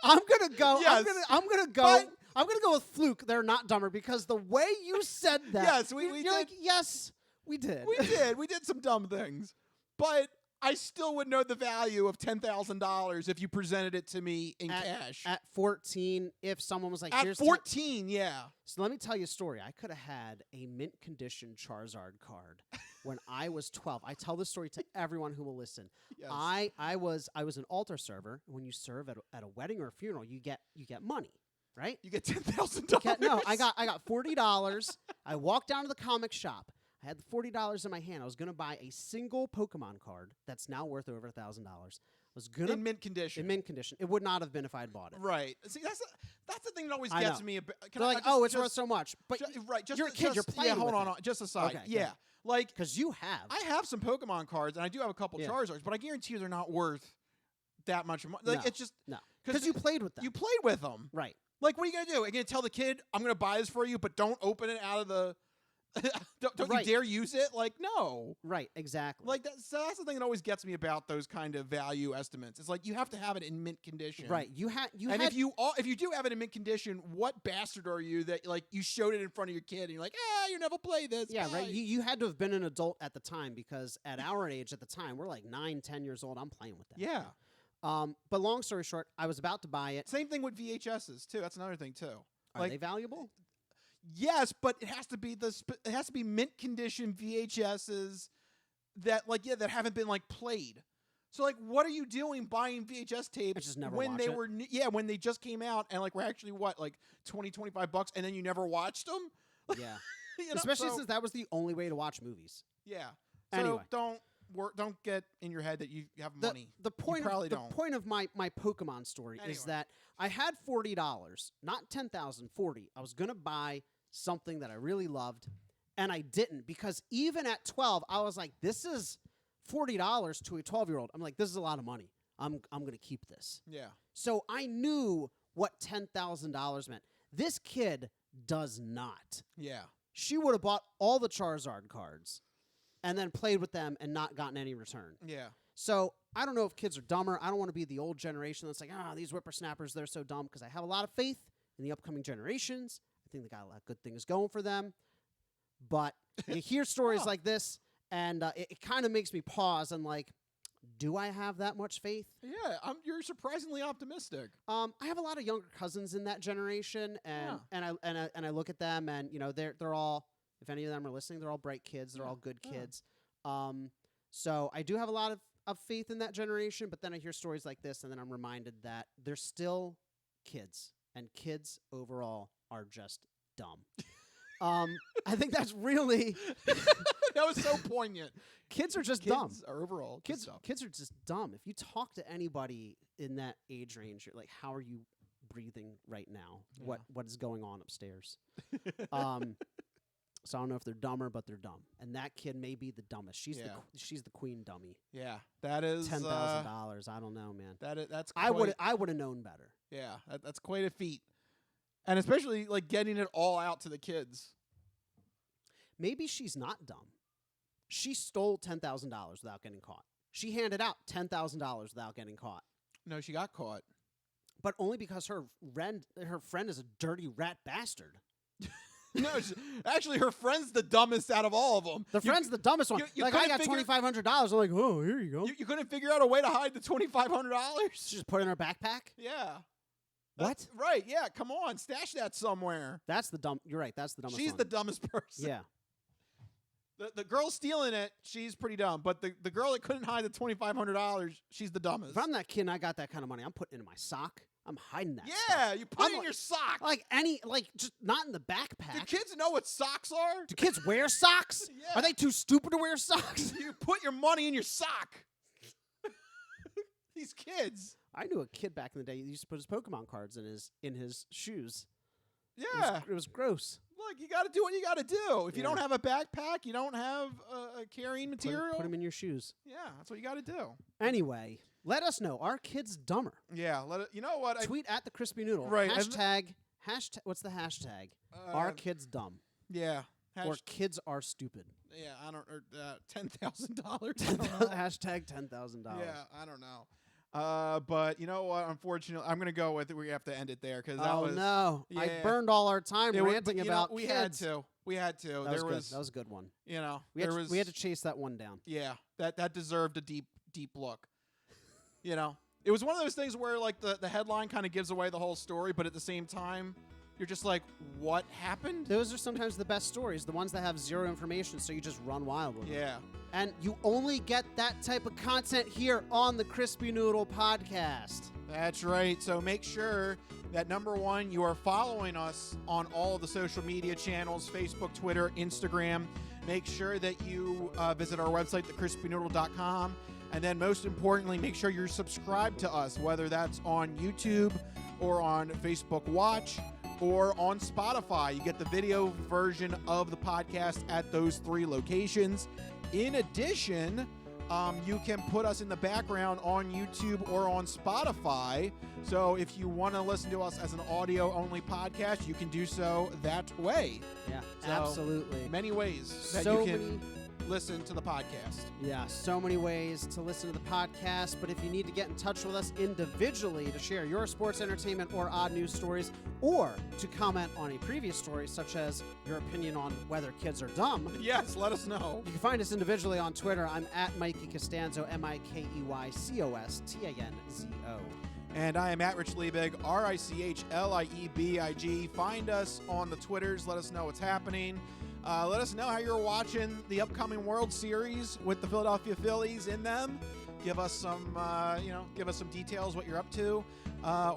I'm gonna go. Yes, I'm gonna go. I'm gonna go with Fluke. They're not dumber because the way you said that. Yes, we you're did. like, yes, we did. We did some dumb things, but I still would know the value of $10,000 if you presented it to me in cash. At 14, if someone was like, at here's 14, yeah. So let me tell you a story. I could have had a mint condition Charizard card when I was 12. I tell this story to everyone who will listen. Yes. I was an altar server. When you serve at a wedding or a funeral, you get money, right? You get $10,000. No, I got $40. I walked down to the comic shop. I had the $40 in my hand. I was going to buy a single Pokemon card that's now worth over $1,000. I was gonna in mint condition. In mint condition. It would not have been if I had bought it. Right. See, that's the thing that always gets me. They're like, oh, it's worth so much. But right, just you're a kid. You're playing. Yeah, hold with on. it. Just a side. Okay, yeah, because you have. I have some Pokemon cards, and I do have a couple Charizards, but I guarantee you they're not worth that much money. Like, it's just because you played with them. You played with them, right? Like, what are you gonna do? Are you gonna tell the kid, "I'm gonna buy this for you, but don't open it out of the don't Right. you dare use it? Like, no. Right, exactly. Like so that's the thing that always gets me about those kind of value estimates. It's like you have to have it in mint condition. Right. If you do have it in mint condition, what bastard are you that like you showed it in front of your kid and you're like, you never play this. Yeah, Bye." right. You had to have been an adult at the time because at our age at the time, we're like 9, 10 years old. I'm playing with that. Yeah. But long story short, I was about to buy it. Same thing with VHSs too. That's another thing too. Are they valuable? Yes, but it has to be mint condition VHSs that that haven't been like played. So like, what are you doing buying VHS tapes just never when watch they it. were when they just came out and like were actually like $20-$25 and then you never watched them? Yeah. You know, Especially so- since that was the only way to watch movies. Yeah. So Anyway. don't get in your head that you have money. The point you probably of, the don't. point of my Pokemon story is Anyway. that I had $40, not $10,000, $40. I was gonna buy something that I really loved, and I didn't because even at 12, I was like, "This is $40 to a 12-year-old." I'm like, "This is a lot of money. I'm gonna keep this." Yeah. So I knew what $10,000 meant. This kid does not. Yeah. She would have bought all the Charizard cards and then played with them and not gotten any return. Yeah. So I don't know if kids are dumber. I don't want to be the old generation that's like, these whippersnappers, they're so dumb, because I have a lot of faith in the upcoming generations. I think they got a lot of good things going for them. But you hear stories like this, and it kind of makes me pause and like, do I have that much faith? Yeah, you're surprisingly optimistic. I have a lot of younger cousins in that generation, and I look at them, and they're all, if any of them are listening, they're all bright kids. They're all good kids. So I do have a lot of faith in that generation, but then I hear stories like this, and then I'm reminded that they're still kids, and kids overall are just dumb. I think that's really that was so poignant. Kids are just Kids dumb. Are overall Kids are just dumb. If you talk to anybody in that age range, you're like, how are you breathing right now? Yeah. What is going on upstairs? So I don't know if they're dumber, but they're dumb. And that kid may be the dumbest. She's the queen dummy. Yeah, that is $10,000. I don't know, man. That's I would have known better. Yeah, that's quite a feat, and especially like getting it all out to the kids. Maybe she's not dumb. She stole $10,000 without getting caught. She handed out $10,000 without getting caught. No, she got caught, but only because her friend is a dirty rat bastard. No, actually, her friend's the dumbest out of all of them. The friend's the dumbest one. Like, I got $2,500. I'm like, oh, here you go. You couldn't figure out a way to hide the $2,500? She just put it in her backpack? Yeah. What? Right, yeah, come on. Stash that somewhere. That's the dumb. You're right. That's the dumbest She's one. the dumbest person. Yeah. The girl stealing it, she's pretty dumb. But the girl that couldn't hide the $2,500, she's the dumbest. If I'm that kid and I got that kind of money, I'm putting it in my sock. I'm hiding that stuff. You put it in your sock. Just not in the backpack. Do kids know what socks are? Do kids wear socks? Yeah. Are they too stupid to wear socks? You put your money in your sock. These kids. I knew a kid back in the day who used to put his Pokemon cards in his shoes. Yeah. It was gross. Look, you got to do what you got to do. If you don't have a backpack, you don't have a carrying material. Put them in your shoes. Yeah, that's what you got to do. Anyway, let us know. Are kids dumber? Yeah, you know what? Tweet at the Crispy Noodle. Right. Hashtag. What's the hashtag? Are kids dumb? Yeah. Or kids are stupid. Yeah, I don't. Or $10,000. Hashtag $10,000. Yeah, I don't know. But you know what? Unfortunately, I'm gonna go with it. We have to end it there because that was. No! Yeah. I burned all our time ranting about we kids. We had to. That was a good one. You know, we had to chase that one down. Yeah, that deserved a deep look. You know, it was one of those things where like the headline kind of gives away the whole story, but at the same time, you're just like, what happened? Those are sometimes the best stories, the ones that have zero information, so you just run wild with them. Yeah. And you only get that type of content here on the Crispy Noodle podcast. That's right. So make sure that, number one, you are following us on all of the social media channels, Facebook, Twitter, Instagram. Make sure that you visit our website, thecrispynoodle.com. And then most importantly, make sure you're subscribed to us, whether that's on YouTube or on Facebook Watch or on Spotify. You get the video version of the podcast at those 3 locations. In addition, You can put us in the background on YouTube or on Spotify. So if you want to listen to us as an audio-only podcast, you can do so that way. Yeah, So, absolutely. Many ways that So you can listen to the podcast. Yeah, so many ways to listen to the podcast. But if you need to get in touch with us individually to share your sports, entertainment, or odd news stories, or to comment on a previous story, such as your opinion on whether kids are dumb, yes, let us know. You can find us individually on Twitter. I'm at Mikey Costanzo, MikeyCostanzo. And I am at Rich Liebig, RichLiebig. Find us on the Twitters. Let us know what's happening. Let us know how you're watching the upcoming World Series with the Philadelphia Phillies in them. Give us some, give us some details what you're up to,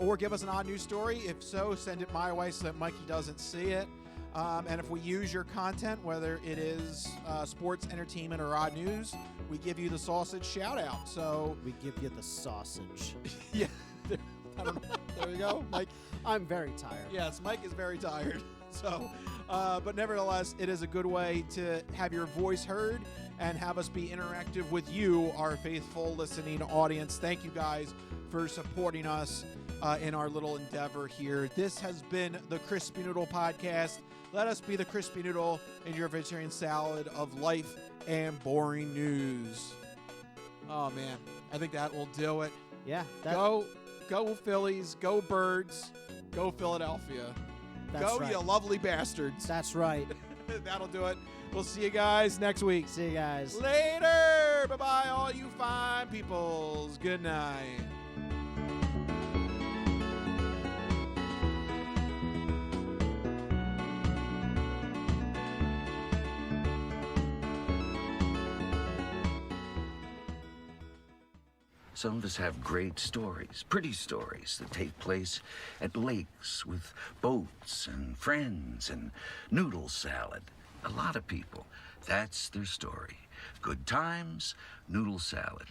or give us an odd news story. If so, send it my way so that Mikey doesn't see it. And if we use your content, whether it is sports, entertainment, or odd news, we give you the sausage shout out. So we give you the sausage. Yeah. I don't know. There you go, Mike. I'm very tired. Yes, Mike is very tired. So, but nevertheless, it is a good way to have your voice heard and have us be interactive with you, our faithful listening audience. Thank you guys for supporting us in our little endeavor here. This has been the Crispy Noodle Podcast. Let us be the Crispy Noodle in your vegetarian salad of life and boring news. Oh, man. I think that will do it. Yeah. Go Phillies. Go Birds. Go Philadelphia. Go, right. you lovely bastards. That's right. That'll do it. We'll see you guys next week. See you guys. Later. Bye-bye, all you fine peoples. Good night. Some of us have great stories, pretty stories that take place at lakes with boats and friends and noodle salad. A lot of people, that's their story. Good times, noodle salad.